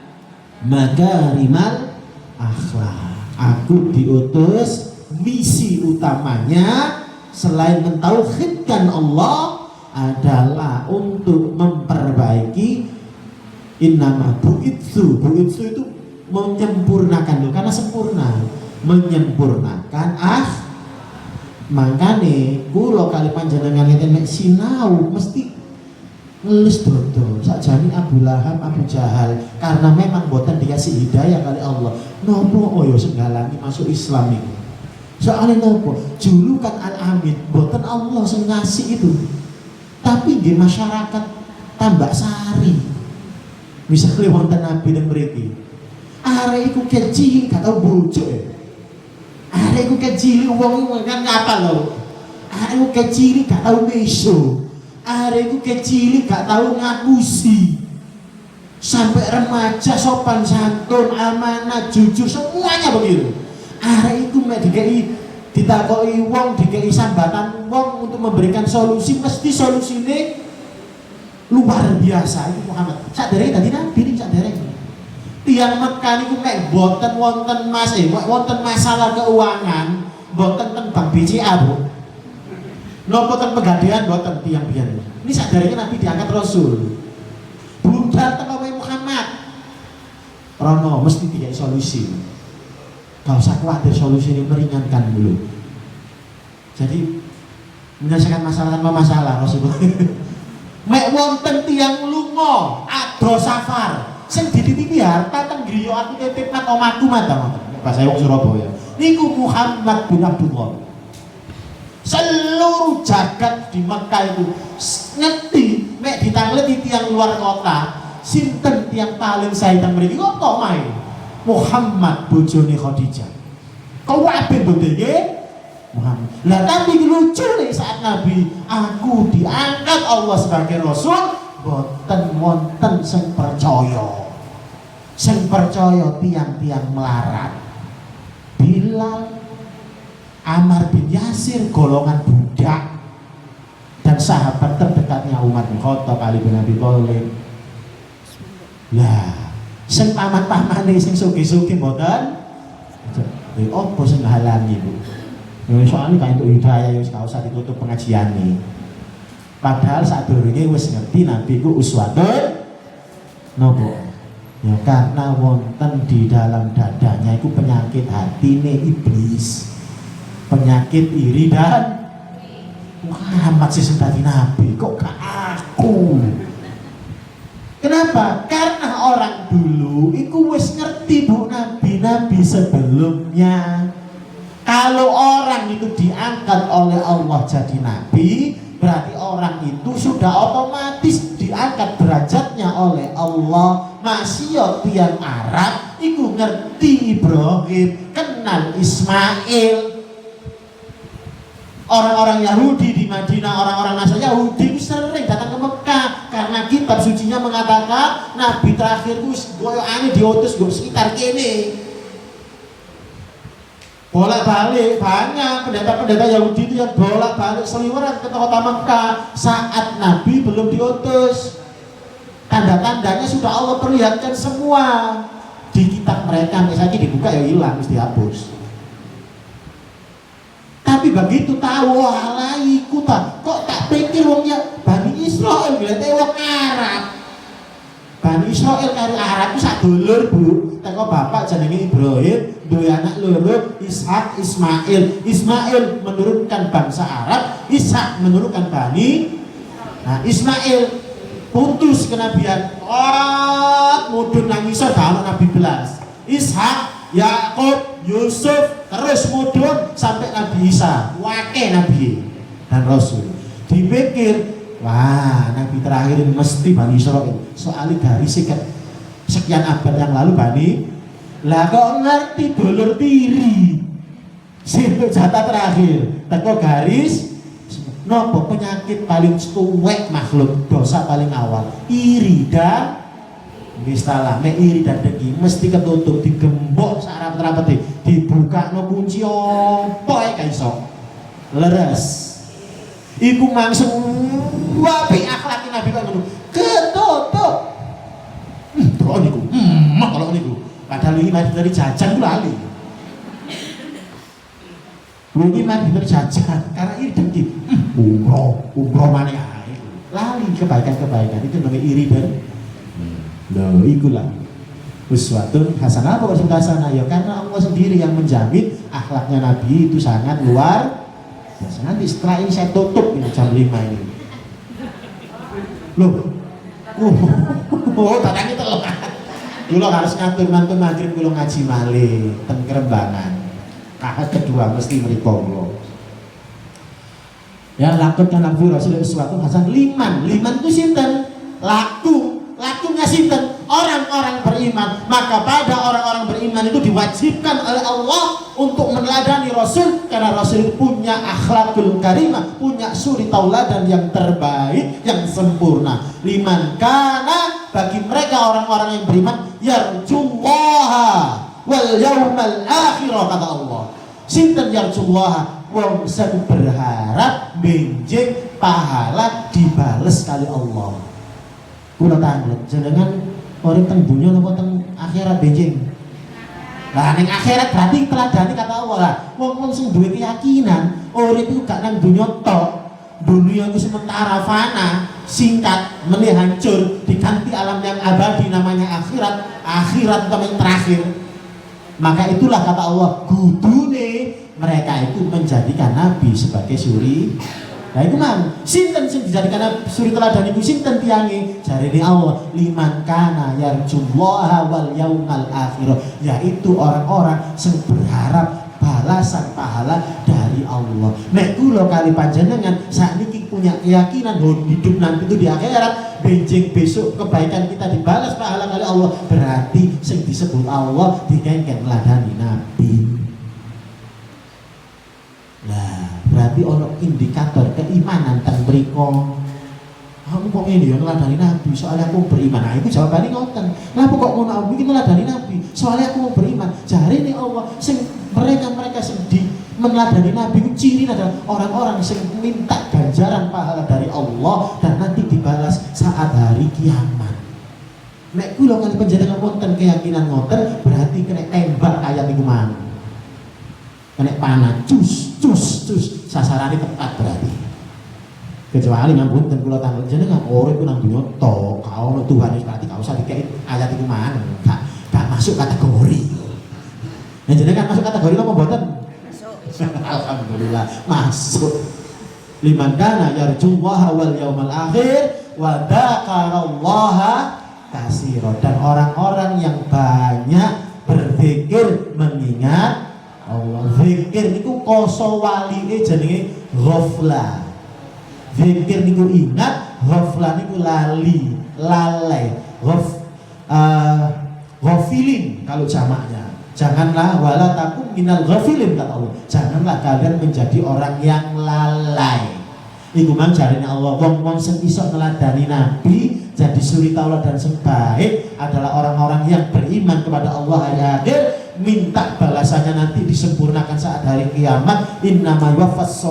makarimal akhlak. Aku diutus, misi utamanya selain mentauhidkan Allah adalah untuk memperbaiki. Innama bu'itsu itu menyempurnakan loh, karena sempurna, menyempurnakan makane kula kali panjenengan ngeten nek sinau mesti ngelus dodol sakjane Abu Lahab, Abu Jahal, karena memang boten dikasih hidayah kali Allah. Nopo oyo senggalangi masuk Islam itu. Soalnya nopo julukan Al-Amin boten Allah sing ngasih itu. Tapi nggih masyarakat Tambak Sari. Misalnya wonten Nabi dan mriki. Arek iku kecil gak tau bojo. Arek iku kecil wong kan ngapa lho. Arek iku kecil gak tau meso. Arek iku kecil gak tahu ngapusi. Sampai remaja sopan santun, amanah, jujur, semuanya begitu. Arek iku mek ditakoki wong, dikei sambatan wong untuk memberikan solusi, mesti solusine luar biasa. Itu Muhammad. Sadere tadi Nabi ini sadere. Tiang Mekah niku mek boten wonten wonten masalah keuangan, boten teng bank BCA, Bu. Nopo ten pegadaian boten tiang pian. Ini sadarnya Nabi diangkat Rasul. Belum datang oleh Muhammad. Rono mesti tidak solusi. Gak usah khawatir, solusi ini meringankan dulu. Jadi menyelesaikan masalah tanpa masalah Rasulullah. Mek wonten tiang lunga ado safar. Sing dititipi harta teng griya aku titip nang omahku mata. Pas saya wong Surabaya. Niku Muhammad bin Abdullah. Seluruh jagat di Mekah itu ngerti mek ditangleti tiang luar kota sinten tiang paling sayang mriki kok main Muhammad bojone Khadijah kok wae bodenge Muhammad. Lah tapi lucu nih saat Nabi aku diangkat Allah sebagai Rasul boten wonten sing percaya tiang-tiang melarat. Bilal, Ammar bin Yasir golongan budak dan sahabat terdekatnya Umar bin Khattab, Ali bin Abi Thalib. Lah, sing paman-pamane sing sugih-sugih mboten. Opo sing halangi, Bu? Ya soalnya kan untuk hidayah wis gak usah ditutup pengajian nih. Padahal sadurunge wis ngerti Nabi ku uswatun nopo? Ya karena wonten di dalam dadanya itu penyakit hatine iblis. Penyakit iri dan Muhammad sih tadi Nabi kok gak aku. Kenapa? Karena orang dulu itu wis ngerti Bu nabi sebelumnya. Kalau orang itu diangkat oleh Allah jadi nabi, berarti orang itu sudah otomatis diangkat derajatnya oleh Allah. Masih tiang Arab itu ngerti Ibrahim, kenal Ismail. Orang-orang Yahudi di Madinah, orang-orang Nasrani Yahudi itu sering datang ke Mekah karena kitab sucinya mengatakan Nabi terakhir itu goyoane diutus go sekitar kene. Bolak-balik banyak pendeta-pendeta Yahudi itu yang bolak-balik seliweran ke kota Mekah saat Nabi belum diutus. Tanda-tandanya sudah Allah perlihatkan semua di kitab mereka, misalnya dibuka ya hilang, mesti dihapus. Tapi begitu tahu wah iku ta kok tak pikir wong ya Bani Israil berarti wong Arab. Bani Israil karo Arab ku sadulur, Bu. Teko bapak jenenge Ibrahim, duwe anak loro, Ishak, Ismail. Ismail menurunkan bangsa Arab, Ishak menurunkan Bani. Nah, Ismail putus kenabian. Mudhun nang isor gak ono nabi belas. Ishak, Yakub, Yusuf terus mudhun sampai Nabi Isa. Wake nabi dan rasul. Dipikir, wah, nabi terakhir ini mesti Bani Israil. Soalnya dari sekian abad yang lalu Bani, lah kok ngerti dulur tiri. Situ jatah terakhir. Teko garis nopo penyakit paling tuwek makhluk, dosa paling awal, iri dan mistalah, iri dan dengki mesti ketutup, digembok sarap-rapeti, dibuka no kunci opo ae kaiso. Leres. Iku langsung wapi akhlak Nabi kok ngono. Ketutup. Terus niku. Kalau niku. Padahal iki mari dari jajan ku lali. Lungi mari dari jajan karena iri dengki. Umroh maneh ae. Lali kebaikan-kebaikan itu namanya iri dan lho ikulah uswatun hasanah. Apa uswatun hasanah? Ya karena Allah sendiri yang menjamin akhlaknya Nabi itu sangat luar biasa. Nanti setelah ini saya tutup ini jam 5 ini. Loh. Tatanya telok. Kulo harus ngatur-ngatur maghrib kulo ngaji malih teng Kerembangan. Ahad kedua mesti mriko kulo. Ya lakut kan laku Rasul uswatun hasanah. Liman itu sinten? Lakunya sinten? Orang-orang beriman. Maka pada orang-orang beriman itu diwajibkan oleh Allah untuk meneladani Rasul, karena Rasul punya akhlakul karimah, punya suri tauladan yang terbaik, yang sempurna. Liman kana, bagi mereka orang-orang yang beriman, yarjullaha wal yaumal akhir, kata Allah. Sinten yarjullaha, wong sing berharap benjing pahala dibales kali Allah. Kula tanglet jenengan urip teng dunya napa teng akhirat benjing. Lah ning akhirat berarti teladani kata Allah lah. Wong sing duwe keyakinan urip iku gak nang dunya tok. Dunia itu sementara, fana, singkat, meneh hancur, diganti alam yang abadi namanya akhirat. Akhirat itu yang terakhir. Maka itulah kata Allah, kudune mereka itu menjadikan Nabi sebagai suri. Nah itu mang, sinten sing dijadikan suri teladan iku sinten tiange? Jarine Allah, liman kana yarjullaha wal yaumal akhir, yaitu orang-orang sing berharap balasan pahala dari Allah. Nek kula kali panjenengan sakniki punya keyakinan bahwa hidup nanti itu di akhirat, benjing besok kebaikan kita dibalas pahala kali Allah, berarti sing disebut Allah dikengken ladani Nabi. Nah, berarti ono indikator keimanan teng mriko. Aku kok ngene ya ngeladani Nabi, soalnya aku beriman. Nah, itu jawabane ngoten. Lah kok ngono aku iki ngeladani Nabi, soalnya aku mau beriman. Jarine Allah sing mereka sing di meneladani Nabi itu ciri adalah orang-orang sing minta ganjaran pahala dari Allah dan nanti dibalas saat hari kiamat. Nek kula kali panjenengan wonten keyakinan ngoten, berarti kena tembak ayat iku mang. Kena panah cus sasarannya tepat berarti. Kecuali ngapunten kula tanglet jenengan urip nang dunya tok, ka ono Tuhan wis berarti gak usah dikek ayat iku mang. Gak masuk kategori. Nah jenengan masuk kategori apa mboten? Masuk. Alhamdulillah masuk. Liman kana yarjullaha wal yaumal akhir wa dzakarallaha katsiran, dan orang-orang yang banyak berzikir mengingat Allah. Zikir niku koso waline jenenge ghaflah. Zikir niku ingat, ghaflah niku lali, lalai. Ghafilin kalau jamaknya. Janganlah wala takum minal ghafilin kata Allah. Janganlah kalian menjadi orang yang lalai. Iku mang jarine Allah, wong-wong sing iso neladani Nabi, jadi suri tauladan sing baik adalah orang-orang yang beriman kepada Allah hari akhir, minta balasannya nanti disempurnakan saat hari kiamat. Innama yuwaffas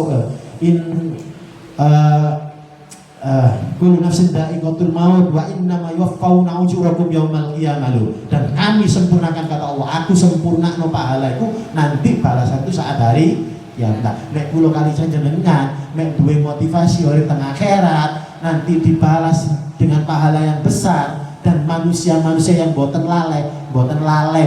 kullu nafsin dha'iqatul maut wa innama yuwaffawna ujurakum yaumal qiyamah. Dan kami sempurnakan kata Allah, aku sempurnakno pahalaku nanti balasan itu saat hari kiamat. Nek kula kali jenengan nek duwe motivasi urip teng akhirat nanti dibalas dengan pahala yang besar, dan manusia-manusia yang boten lalai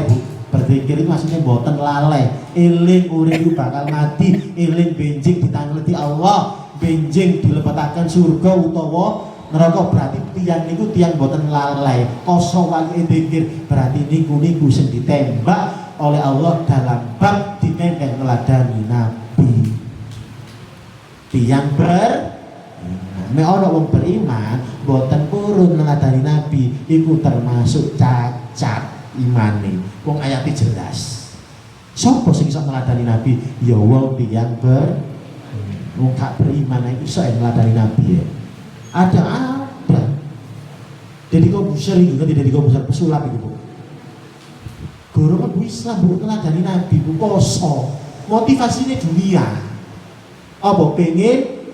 Bu. Berzikir itu maksudnya boten lalai, eling urip iku bakal mati, eling benjing ditangleti Allah, benjing dilebetaken surga utawa neraka. Berarti tiyang niku tiyang boten lalai, kosong wali dzikir, berarti niku sing ditembak oleh Allah dalam bab dipengken neladani Nabi. Tiyang nek ana wong beriman boten purun neladani Nabi, iku termasuk cacat imane. Wong ayate jelas. Sopo sing iso neladani Nabi? Ya wong tiyang wong gak beriman iso neladani Nabi ya. Ada. Jadi kau busur juga tidak kau busur pesulap itu Bu. Guru kan Islam Bu neladani Nabi Bu poso. Motivasinya dunia. Apa pengen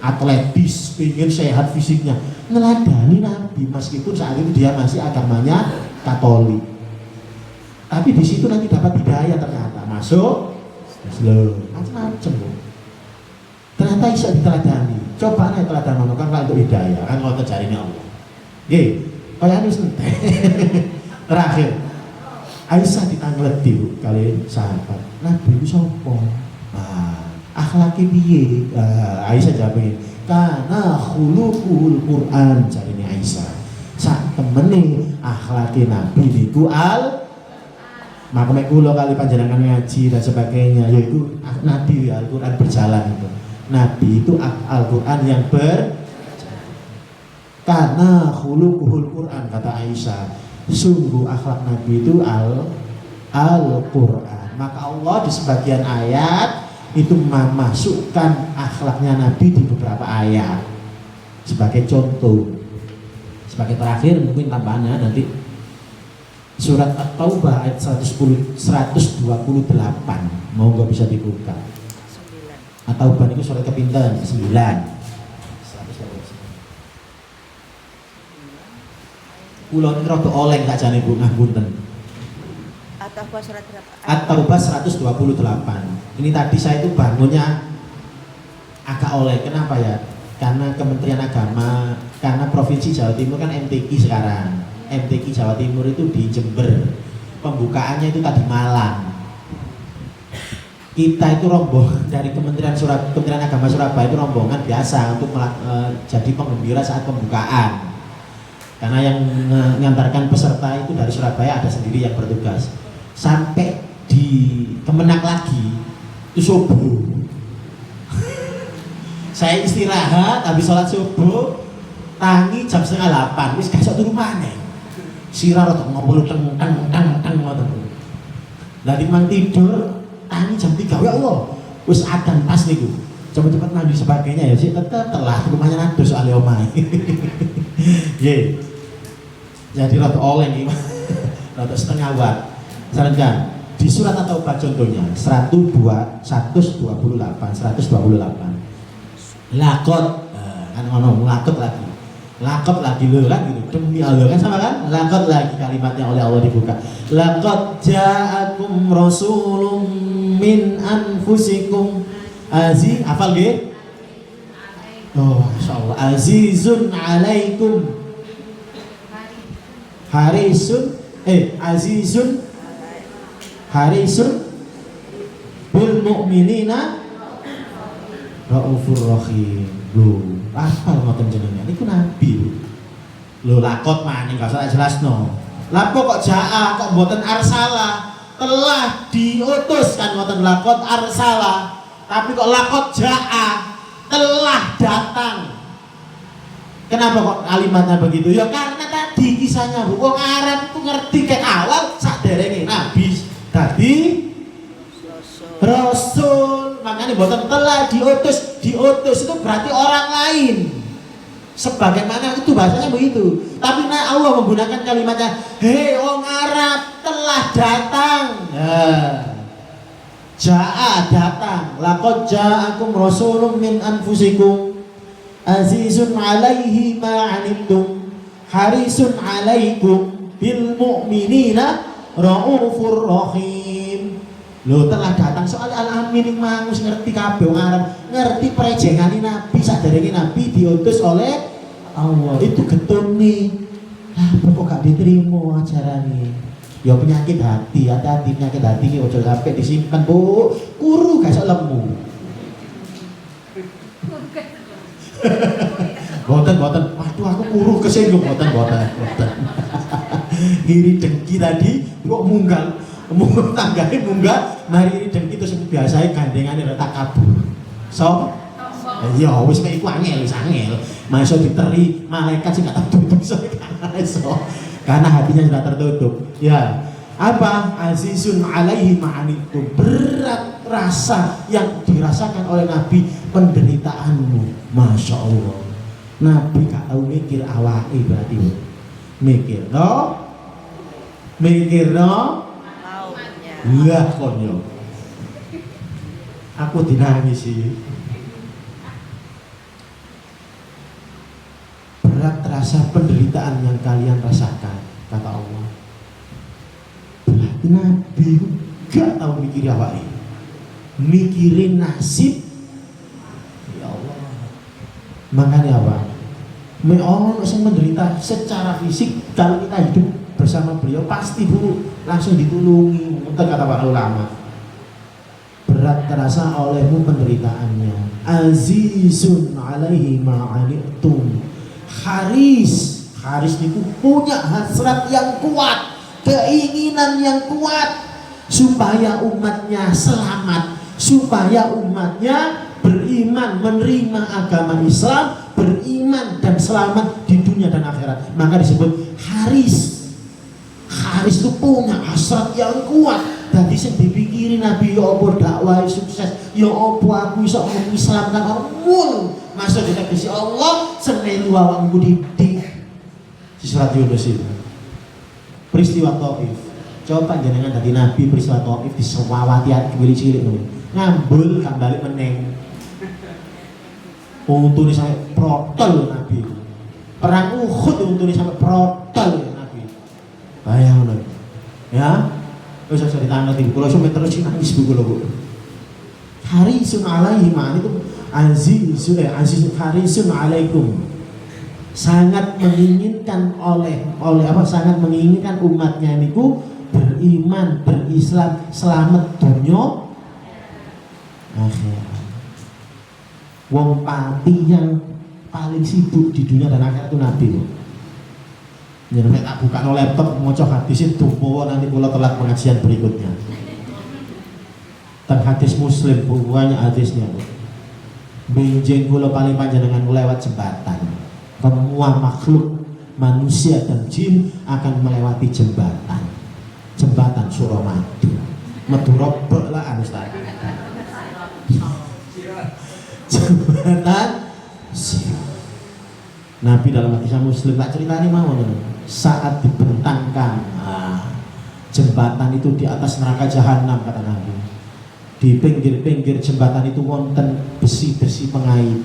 atletis, pengen sehat fisiknya, neladani Nabi meskipun saat itu dia masih agamanya Katolik. Tapi di situ nanti dapat hidayah ternyata masuk macam-macam Bu. Ternyata bisa diteladani. Coba nih teladan ono kan untuk hidayah kan kalau terjadi Allah. Nggih, kaya anu sentek. Terakhir, Aisyah ditangleti Bu kali sahabat. Nabi itu sapa? Akhlaki piye? Aisyah jawab ngene. Kana khuluqul Quran jarine Aisyah. Sak temene akhlaki Nabi niku maka kula kali panjenengan ngaji dan sebagainya yaitu Nabi Al-Qur'an berjalan itu. Nabi itu Al-Qur'an yang karena khuluquhul Quran kata Aisyah. Sungguh akhlak Nabi itu Al-Qur'an. Maka Allah di sebagian ayat itu memasukkan akhlaknya Nabi di beberapa ayat. Sebagai contoh, sebagai terakhir mungkin tambahannya nanti surat At-Taubah ayat 128. Mau nggak bisa dibuka? At-Taubah itu surat kepinten 9. Pulau ini rada oleng gak jane Bu ngapunten. At-Taubah surat berapa? At-Taubah 128. Ini tadi saya itu bangunnya agak oleh. Kenapa ya? Karena Kementerian Agama, karena Provinsi Jawa Timur kan MTQ sekarang. MTQ Jawa Timur itu di Jember. Pembukaannya itu tadi malam. Kita itu rombongan dari Kementerian Agama Surabaya itu rombongan biasa untuk jadi penggembira saat pembukaan. Karena yang mengantarkan peserta itu dari Surabaya ada sendiri yang bertugas. Sampai di Kemenak lagi itu subuh. Saya istirahat habis sholat subuh, tangi jam 7:30 wis gak iso turu maneh. Sirah rada ngompol teng ngoten. Lah mang tidur tangi jam 3 ya Allah. Wis adzan pas niku. Cepet-cepet mandi sebagainya ya sih tetep telah rumahnya nado soal omahe. Nggih. Jadi rada oleng iki. Rada setengah watt. Sarankan di surat At-Taubah contohnya 128. Lakot kan ngomong lakot lagi lho kan gitu demi Allah kan sama kan lakot lagi kalimatnya oleh Allah dibuka. Lakot ja'akum rasulun min anfusikum hafal nggih? Oh masyaallah azizun alaikum harisun bil mu'minina raufur rahim. Lho, apa ngoten jenengan niku nabi. Lho lakot maning gak usah jelasno. Lah kok jaa kok mboten arsala? Telah diutus kan ngoten lakot arsala. Tapi kok lakot jaa telah datang. Kenapa kok kalimatnya begitu? Ya karena tadi kisahnya wong Arab itu ngerti ke awal saderenge nabi tadi Rasul, makanya buatan telah diutus itu berarti orang lain. Sebagaimana itu bahasanya begitu. Tapi Allah menggunakan kalimatnya, hei orang Arab telah datang. Ja'a datang. Laqad ja'akum rasulun min anfusikum azizun 'alaihi ma 'anittum harisun 'alaikum bil mu'minina raufur rahim. Lho telah datang soal al-amin mangus ngerti kabeh wong Arab, ngerti perejengane Nabi saderenge Nabi diutus oleh Allah. Itu getune Kok gak diterima ajarane? Ya penyakit hati, hati-hati penyakit hati iki ojo sampai disimpan, Bu. Kuru gak iso lemu. Boten. Waduh aku kuru kesinggung boten. Iri dengki tadi kok munggah tanggane munggah, mari iri dengki terus biasae gandengane retak kabur. So, ya wis mek iku angel. Masuk diteri malaikat sing gak tertutup iso. Karena hatinya sudah tertutup. Ya. Apa? Azizun alaihi ma'anitum. Berat rasa yang dirasakan oleh Nabi penderitaanmu. Masya Allah. Nabi gak tahu mikir awake berarti. Mikir no? Lah kon yo. Aku dinangis sih. Berat rasa penderitaan yang kalian rasakan, kata Allah. Berarti Nabi gak tahu mikir awake. Mikirin nasib. Ya Allah. Makanya apa? Orang yang menderita secara fisik, kalau kita hidup bersama beliau pasti Bu langsung ditulungi. Mungkin kata para ulama. Berat terasa olehmu penderitaannya. Azizun alaihi ma'anitum. Haris itu punya hasrat yang kuat, keinginan yang kuat supaya umatnya selamat, supaya umatnya beriman, menerima agama Islam, beriman dan selamat di dunia dan akhirat. Maka disebut Haris itu punya hasrat yang kuat. Tadi sing dipikirin Nabi, ya apa dakwah sukses, ya apa aku iso mengislamkan orang mul masuk di negeri Allah semelu awakmu didik. Di surat Yunus itu peristiwa Taif. Coba jenengan tadi Nabi peristiwa Taif disewawati kewili cilik ngono. Ngambul gak balik meneng. Untune sampai protol Nabi. Perang Uhud untune sampai protol Nabi. Bayang ngono. Ya. Wis iso ditangani iki. Kula sampe terus nangis Bu kula, Bu. Harisun alaihi ma'an itu azizun harisun alaikum. Sangat menginginkan sangat menginginkan umatnya niku beriman, berislam, selamat dunia akhirat. Wong pati yang paling sibuk di dunia dan akhirat itu Nabi. Jadi tak buka no laptop maca hadis itu nanti kula telat pengajian berikutnya. Teng hadis Muslim banyak hadisnya. Benjing kula paling panjenengan lewat jembatan. Semua makhluk manusia dan jin akan melewati jembatan Suramadu. Metu robek lah anu Ustaz. Jembatan Sirat. Nabi dalam hadis Muslim tak ceritani mawon saat dibentangkan jembatan itu di atas neraka jahanam, kata Nabi. Di pinggir-pinggir jembatan itu wonten besi-besi pengait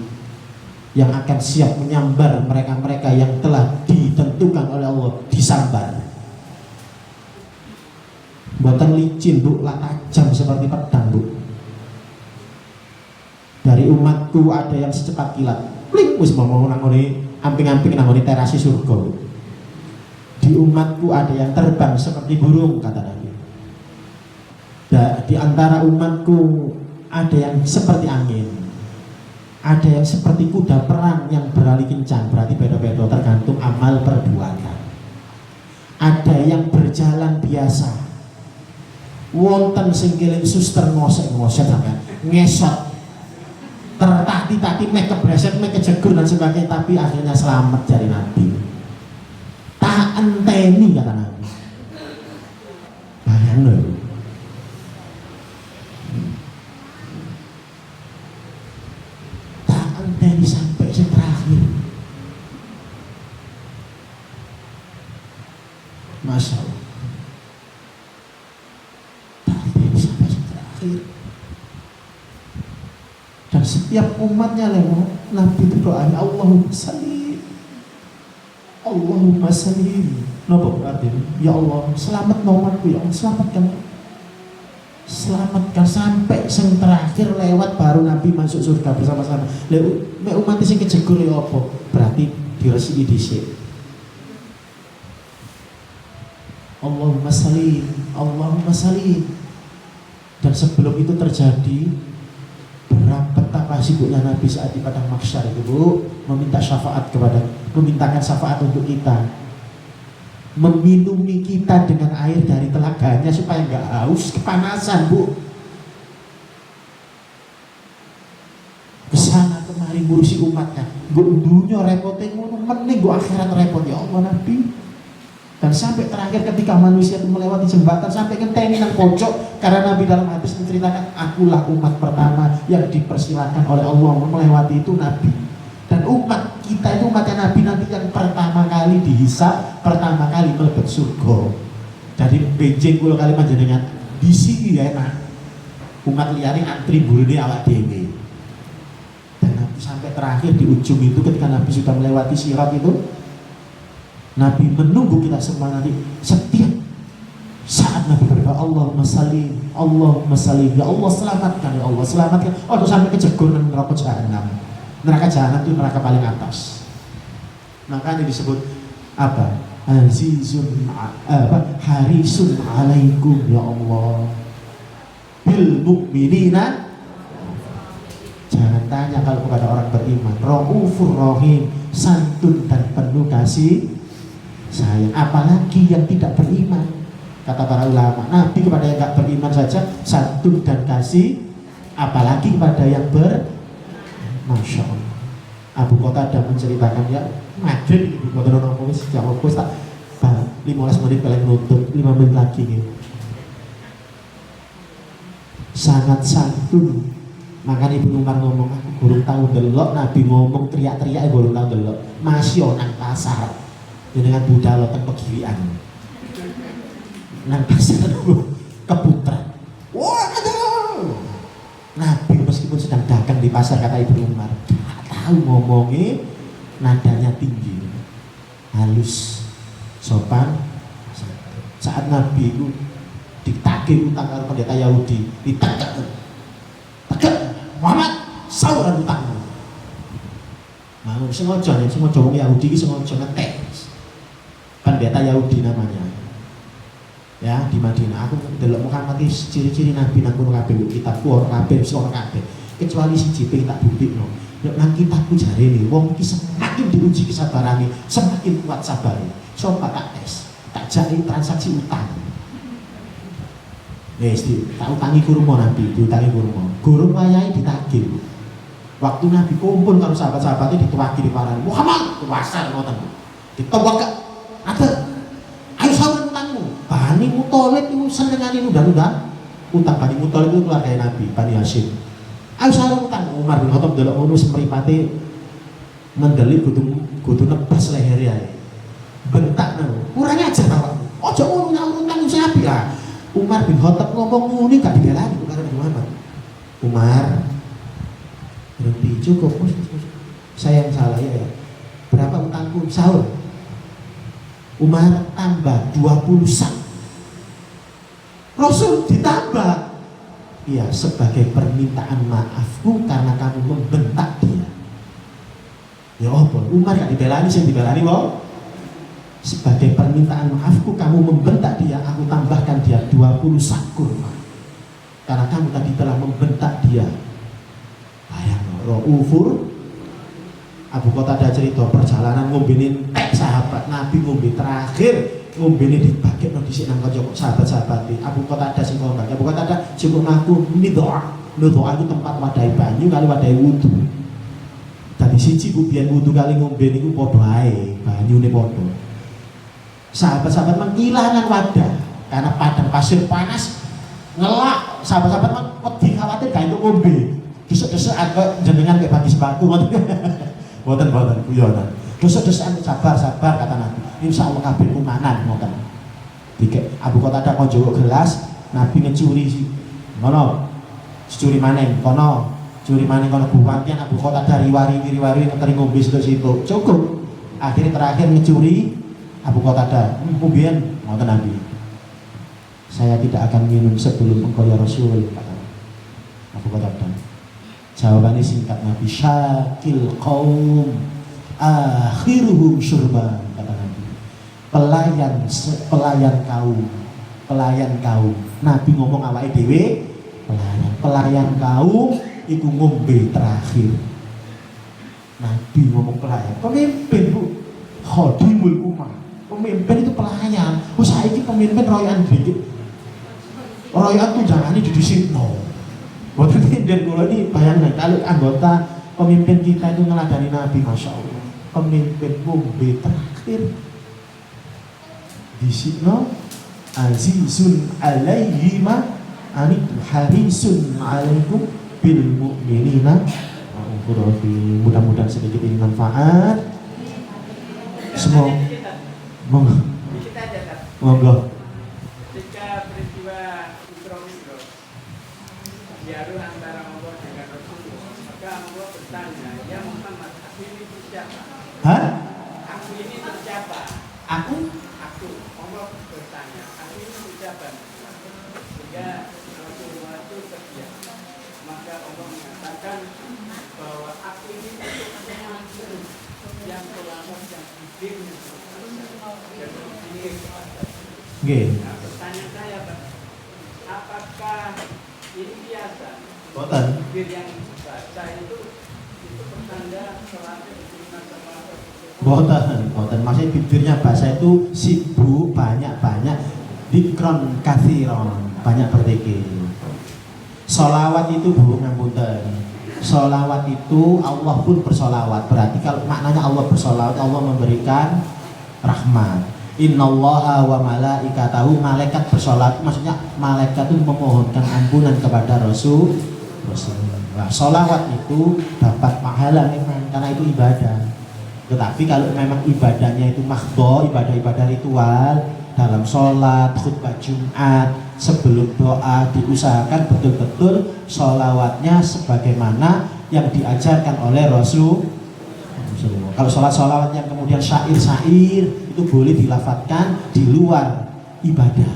yang akan siap menyambar mereka-mereka yang telah ditentukan oleh Allah disambar. Buatan licin Bu, lah tajam seperti pedang Bu. Dari umatku ada yang secepat kilat. Klik wis mau nangoni amping-amping nangoni terasi surga. Di umatku ada yang terbang seperti burung, kata Nabi. Di antara umatku ada yang seperti angin, ada yang seperti kuda perang yang berlari kencang. Berarti beda-beda tergantung amal perbuatan. Ada yang berjalan biasa, wonten sing keling suster ngosek sampean ngesot tertati-tati mek kebreset mek kejegur dan sebagainya, tapi akhirnya selamat dari Nabi. Tak enteni, kata Nabi. Bayang lho. Tak enteni sampai yang terakhir. Masya Allah. Tak enteni sampai yang terakhir. Dan setiap umatnya lewat, Nabi berdoa, Allahumma sallim. Napa berarti? Ya Allah, selamat umatku, ya Allah, selamatkan sampai yang terakhir lewat, baru Nabi masuk surga bersama-sama. Mek umat sing kejegur ya apa? Berarti diresiki dhisik. Allahumma salim, Allahumma salim. Dan sebelum itu terjadi, betapa sibuknya Nabi saat di padang mahsyar itu, Bu, meminta syafaat memintakan syafaat untuk kita, meminumi kita dengan air dari telaganya supaya nggak haus kepanasan, Bu. Kesana kemari ngurusi umatnya, gue dunia repotnya ngono, mending gue akhirat repot, ya Allah Nabi. Dan sampai terakhir ketika manusia itu melewati jembatan sampai ngenteni nang pojok, karena Nabi dalam hadis menceritakan, akulah umat pertama yang dipersilakan oleh Allah melewati itu Nabi. Dan umat kita itu umatnya Nabi nanti yang pertama kali dihisab, pertama kali mlebet surga. Jadi benjing kula kali panjenengan di sini ya enak. Umat liyane antri burine awak dhewe. Dan Nabi sampai terakhir di ujung itu ketika Nabi sudah melewati sirat itu, Nabi menunggu kita semua nanti setiap saat Nabi berdoa, Allahumma salim, Allahumma salim, ya Allah selamatkan, ya Allah selamatkan. Oh, sampai kejegur neraka jahanam. Neraka jahanam itu neraka paling atas. Makanya disebut apa? Harisun alaikum ya Allah bil mu'minina. Jangan tanya kalau kepada orang beriman, Raufur Rahim, santun dan penuh kasih sayang. Apalagi yang tidak beriman, kata para ulama. Nabi kepada yang tidak beriman saja santun dan kasih, apalagi kepada yang Masya Allah. Abu Qatadah menceritakan, ya Madrid Ibu Qatadah nopo wis jam opo tak 15 menit paling nutup, 5 menit lagi gitu. Sangat santun. Makanya Ibnu Umar ngomong, aku gurung tahu delok Nabi ngomong teriak-teriak gurung tahu delok. Masih nang pasar. Dengan budal teng pegirian. Nang pasar keputran. Wah, aduh. Nabi meskipun sedang dagang di pasar, kata Ibnu Umar, tak tahu ngomongnya nadanya tinggi, halus, sopan. Saat Nabi itu ditagih utang karo pendeta Yahudi, ditagih, Muhammad, sauran utangmu. Nah, sengaja wong Yahudi iki sengaja ngetek. Pendeta Yahudi namanya. Ya, di Madinah. Aku delok Muhammad iki ciri-ciri Nabi nang kono kabeh kitabku ora kabeh wis ora kabeh. Kecuali siji ping tak buktikno. Nek nang kitabku jarene wong iki semakin diuji kesabarane, semakin kuat sabare. Coba tak tes, tak jari transaksi utang. Wis tak utangi kurma Nabi, diutangi kurma. Guru wayahe ditagih. Waktu Nabi kumpul karo sahabat-sahabatnya dituwaki di parani. Muhammad, kuwasar ngoten. Ditowak ada, ayo sauran utangmu. Bani Muthalib itu senengane nunda-nunda utang. Bani Muthalib itu keluarga Nabi, Bani Hashim. Ayo sauran utang. Umar bin Khattab delok ngono semripate mendelik kudu nebas leher ya. Bentak nang. Kurang ajar awakmu. Aja ngono nyaur utang sing apik ah. Umar bin Khattab ngomong ngene gak dibelani karena Muhammad. Umar, berhenti, cukup. Saya yang salah ya. Berapa utangku? Sahur. Umar tambah 20 sak. Rasul ditambah. Ya, sebagai permintaan maafku karena kamu membentak dia. Ya apa? Umar gak dibelani, saya dibelani wong. Sebagai permintaan maafku kamu membentak dia, aku tambahkan dia 20 sak kurma. Karena kamu tadi telah membentak dia. Bayang Raufur. Abu Qatadah cerita perjalanan ngombenin sahabat Nabi ngombe terakhir ngombene dibagi dhisik nang kanca sahabat-sahabat. Abu Qatadah sing ngomong, Abu Qatadah cukup ngaku nidha. Nidha itu tempat wadahi banyu kali wadahi wudu. Dadi siji ku biyen wudu kali ngombe niku padha ae, banyune padha. Sahabat-sahabat menghilangan wadah karena padang pasir panas ngelak. Sahabat-sahabat wedi khawatir gak entuk ngombe. Desek-desek kok jenengan kayak bagi sembako ngoten. Boten guyonan. Desek-desek sabar kata Nabi. Insyaallah kabeh kumanan ngoten. Dikek Abu Qatadah kon njowo gelas, Nabi ngecuri sih. Ngono. Curi maning kono. Curi maning kono buwantian Abu Qatadah riwari ngeteri ngombe situ-situ. Cukup. Akhirnya terakhir ngecuri Abu Qatadah. Kemudian ngoten Nabi. Saya tidak akan minum sebelum engkau ya Rasul, kata Abu Qatadah. Jawabannya singkat Nabi, syakil qaum akhiruhum syurban, kata Nabi. pelayan kaum. Nabi ngomong awake dhewe pelayan kaum iku ngombe terakhir. Nabi ngomong pemimpin Bu, khodimul ummah. Pemimpin itu pelayan. Saiki pemimpin royokan dikit. Royokan tunjangane didhisitno. Mboten den kula iki bayangkan kalau anggota pemimpin kita itu ngeladani Nabi, Masya Allah. Pemimpin ngombe terakhir. Disitno azizun alaihi ma anitum harisun alaikum bil mu'minina. Mudah-mudahan sedikit ini manfaat. Semua monggo. Ketika peristiwa Isra Mi'raj diadu antara Allah dengan Rasulullah, maka Allah bertanya, ya Muhammad, aku ini itu siapa? Hah? Aku ini itu siapa? Aku? Allah bertanya, aku ini itu siapa? Sehingga Rasulullah itu terdiam. Maka Allah mengatakan bahwa aku ini untuk semua yang selamat, yang bibirnya dan ini Nggih. Nah, pertanyaan saya, Pak, apakah ini biasa? Boten. Bibir yang baca itu pertanda sholatnya diterima sama Boten. Maksudnya bibirnya bahasa itu sibuk, banyak dikron kathiron, banyak berzikir. Sholawat itu Bu ngapunten. Sholawat itu Allah pun bersolawat. Berarti kalau maknanya Allah bersolawat, Allah memberikan rahmat. Innallaha wa malaikatahu, malaikat bersolawat, maksudnya malaikat itu memohonkan ampunan kepada Rasulullah. Sholawat itu dapat pahala memang karena itu ibadah. Tetapi kalau memang ibadahnya itu mahdho, ibadah-ibadah ritual dalam sholat, khutbah Jumat, sebelum doa diusahakan betul-betul sholawatnya sebagaimana yang diajarkan oleh Rasulullah. Kalau sholawat yang kemudian syair-syair itu boleh dilafadzkan di luar ibadah.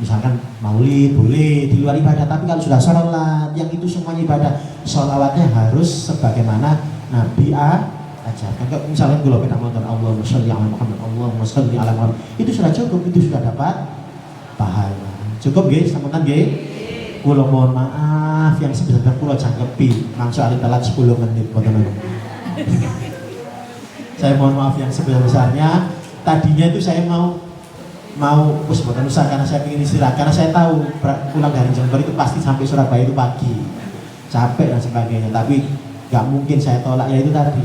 Misalkan maulid boleh di luar ibadah, tapi kalau sudah sholat yang itu semuanya ibadah, sholawatnya harus sebagaimana Nabi ajarkan. Misalnya kalau kita nonton Allahumma sholli ala Muhammad, Allahumma sholli ala Muhammad, itu sudah cukup, itu sudah dapat pahala. Cukup nggih, sampeyan nggih. Kula mohon maaf yang sebesar kula jangkepi, mangsa ali telat 10 menit mboten. Saya mohon maaf yang sebesar-besarnya. Tadinya itu saya mau wis mboten usah karena saya ingin istirahat, karena saya tahu pulang dari Jember itu pasti sampai Surabaya itu pagi. Capek dan sebagainya, tapi nggak mungkin saya tolak, ya itu tadi.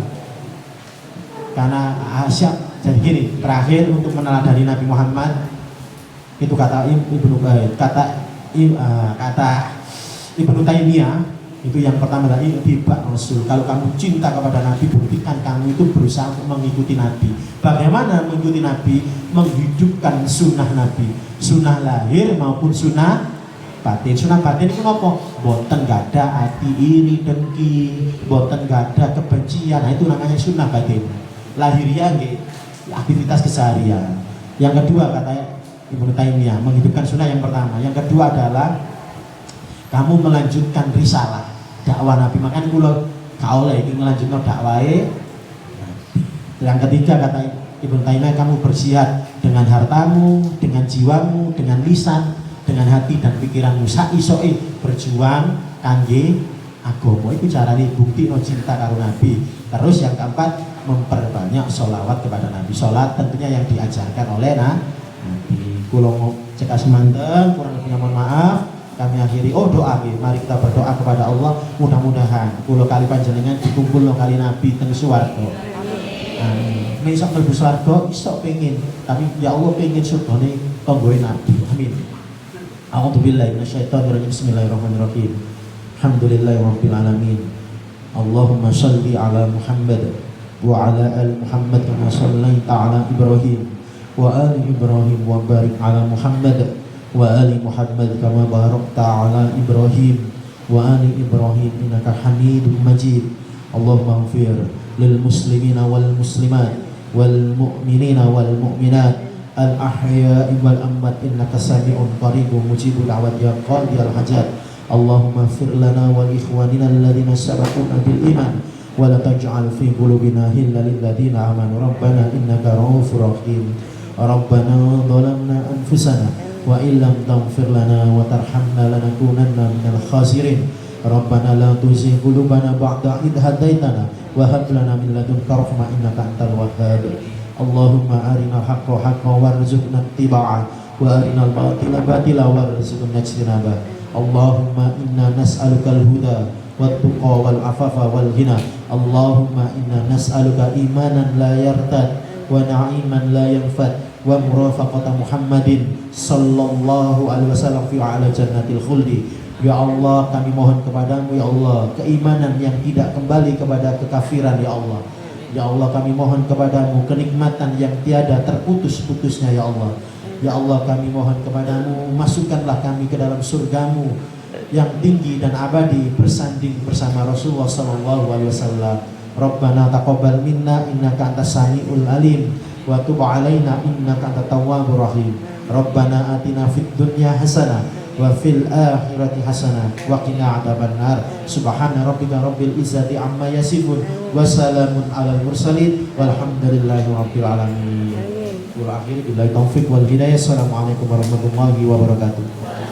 Karena siap. Jadi gini, terakhir untuk meneladani Nabi Muhammad itu kata Ibnu Taimiyah itu yang pertama tadi tiba Rasul. Kalau kamu cinta kepada Nabi, buktikan kamu itu berusaha untuk mengikuti Nabi. Bagaimana mengikuti Nabi? Menghidupkan sunnah Nabi, sunnah lahir maupun sunnah batin. Sunnah batin itu apa? Boten gak ada hati iri dengki, boten gak ada kebencian. Nah, itu namanya sunnah batin. Lahiriah aktivitas keseharian. Yang kedua katanya Ibnu Taimiyah menghidupkan sunnah yang pertama. Yang kedua adalah kamu melanjutkan risalah dakwah Nabi. Makanya kula kaula iki melanjutkan dakwahe. Yang ketiga kata Ibnu Taimiyah, kamu berjihad dengan hartamu, dengan jiwamu, dengan lisan, dengan hati dan pikiranmu. Sak-isoke berjuang kangge agama. Iku carane bukti cinta karo Nabi. Terus yang keempat, memperbanyak sholawat kepada Nabi. Sholat tentunya yang diajarkan oleh Nabi. Kula mau cekak semanten, kurang lebihnya mohon maaf. Kami akhiri doa. Mari kita berdoa kepada Allah, mudah-mudahan kula kali panjenengan dikumpulno kali Nabi teng swarga. Amin. Nek iso mlebu swarga iso pengin, tapi ya Allah pengin surgane tanggoe Nabi. Amin. A'udzubillahi minasyaitonirrajim. Bismillahirrahmanirrahim. Alhamdulillahirabbil alamin. Allahumma shalli ala Muhammad wa ala ali Muhammad kama shallaita ala Ibrahim wa ali Ibrahim wa barik ala Muhammad wa ali Muhammad kama barakta ala Ibrahim wa ali Ibrahim innaka Hamidum Majid. Allahumma ighfir lil muslimina wal muslimat wal mu'minina wal mu'minat al ahya'i wal amwat innaka sami'un qaribun mujibul da'wat ya qadiyal hajat. Allahumma ighfir lana wa li ikhwanina alladhina sabaquna bil iman wa la taj'al fi qulubina ghillan lil ladzina amanu rabbana innaka ra'ufur rahim. Rabbana zalamna anfusana wa illam taghfir lana wa tarhamna lanakunanna minal khasirin. Rabbana la tuzigh qulubana ba'da idh hadaitana wa hab lana min ladunka rahmah innaka antal wahhab. Allahumma arinal haqqa haqqan warzuqna ittiba'ah wa arinal batila batila warzuqna ijtinabah. Allahumma inna nas'alukal huda wat tuqa wal afafa wal ghina. Allahumma inna nas'aluka imanan la yartad wa na'iman la yanfad wa murafaqata Muhammadin sallallahu alaihi wasallam fi ala jannatil khuldi. Ya Allah, kami mohon kepadamu ya Allah, keimanan yang tidak kembali kepada kekafiran ya Allah. Ya Allah, kami mohon kepadamu kenikmatan yang tiada terputus-putusnya ya Allah. Ya Allah, kami mohon kepadamu, masukkanlah kami ke dalam surgamu yang tinggi dan abadi bersanding bersama Rasulullah sallallahu alaihi wasallam. Rabbana taqabbal minna innaka antas samiul alim wa tub alaina innaka antat tawwabur rahim. Rabbana atina fid dunya hasanah wa fil akhirati hasanah wa qina adzabannar. Subhana rabbika rabbil izzati amma yasifun wa salamun alal mursalin walhamdulillahi rabbil alamin. Wa akhir billahi taufiq wal hidayah. Assalamualaikum warahmatullahi wabarakatuh.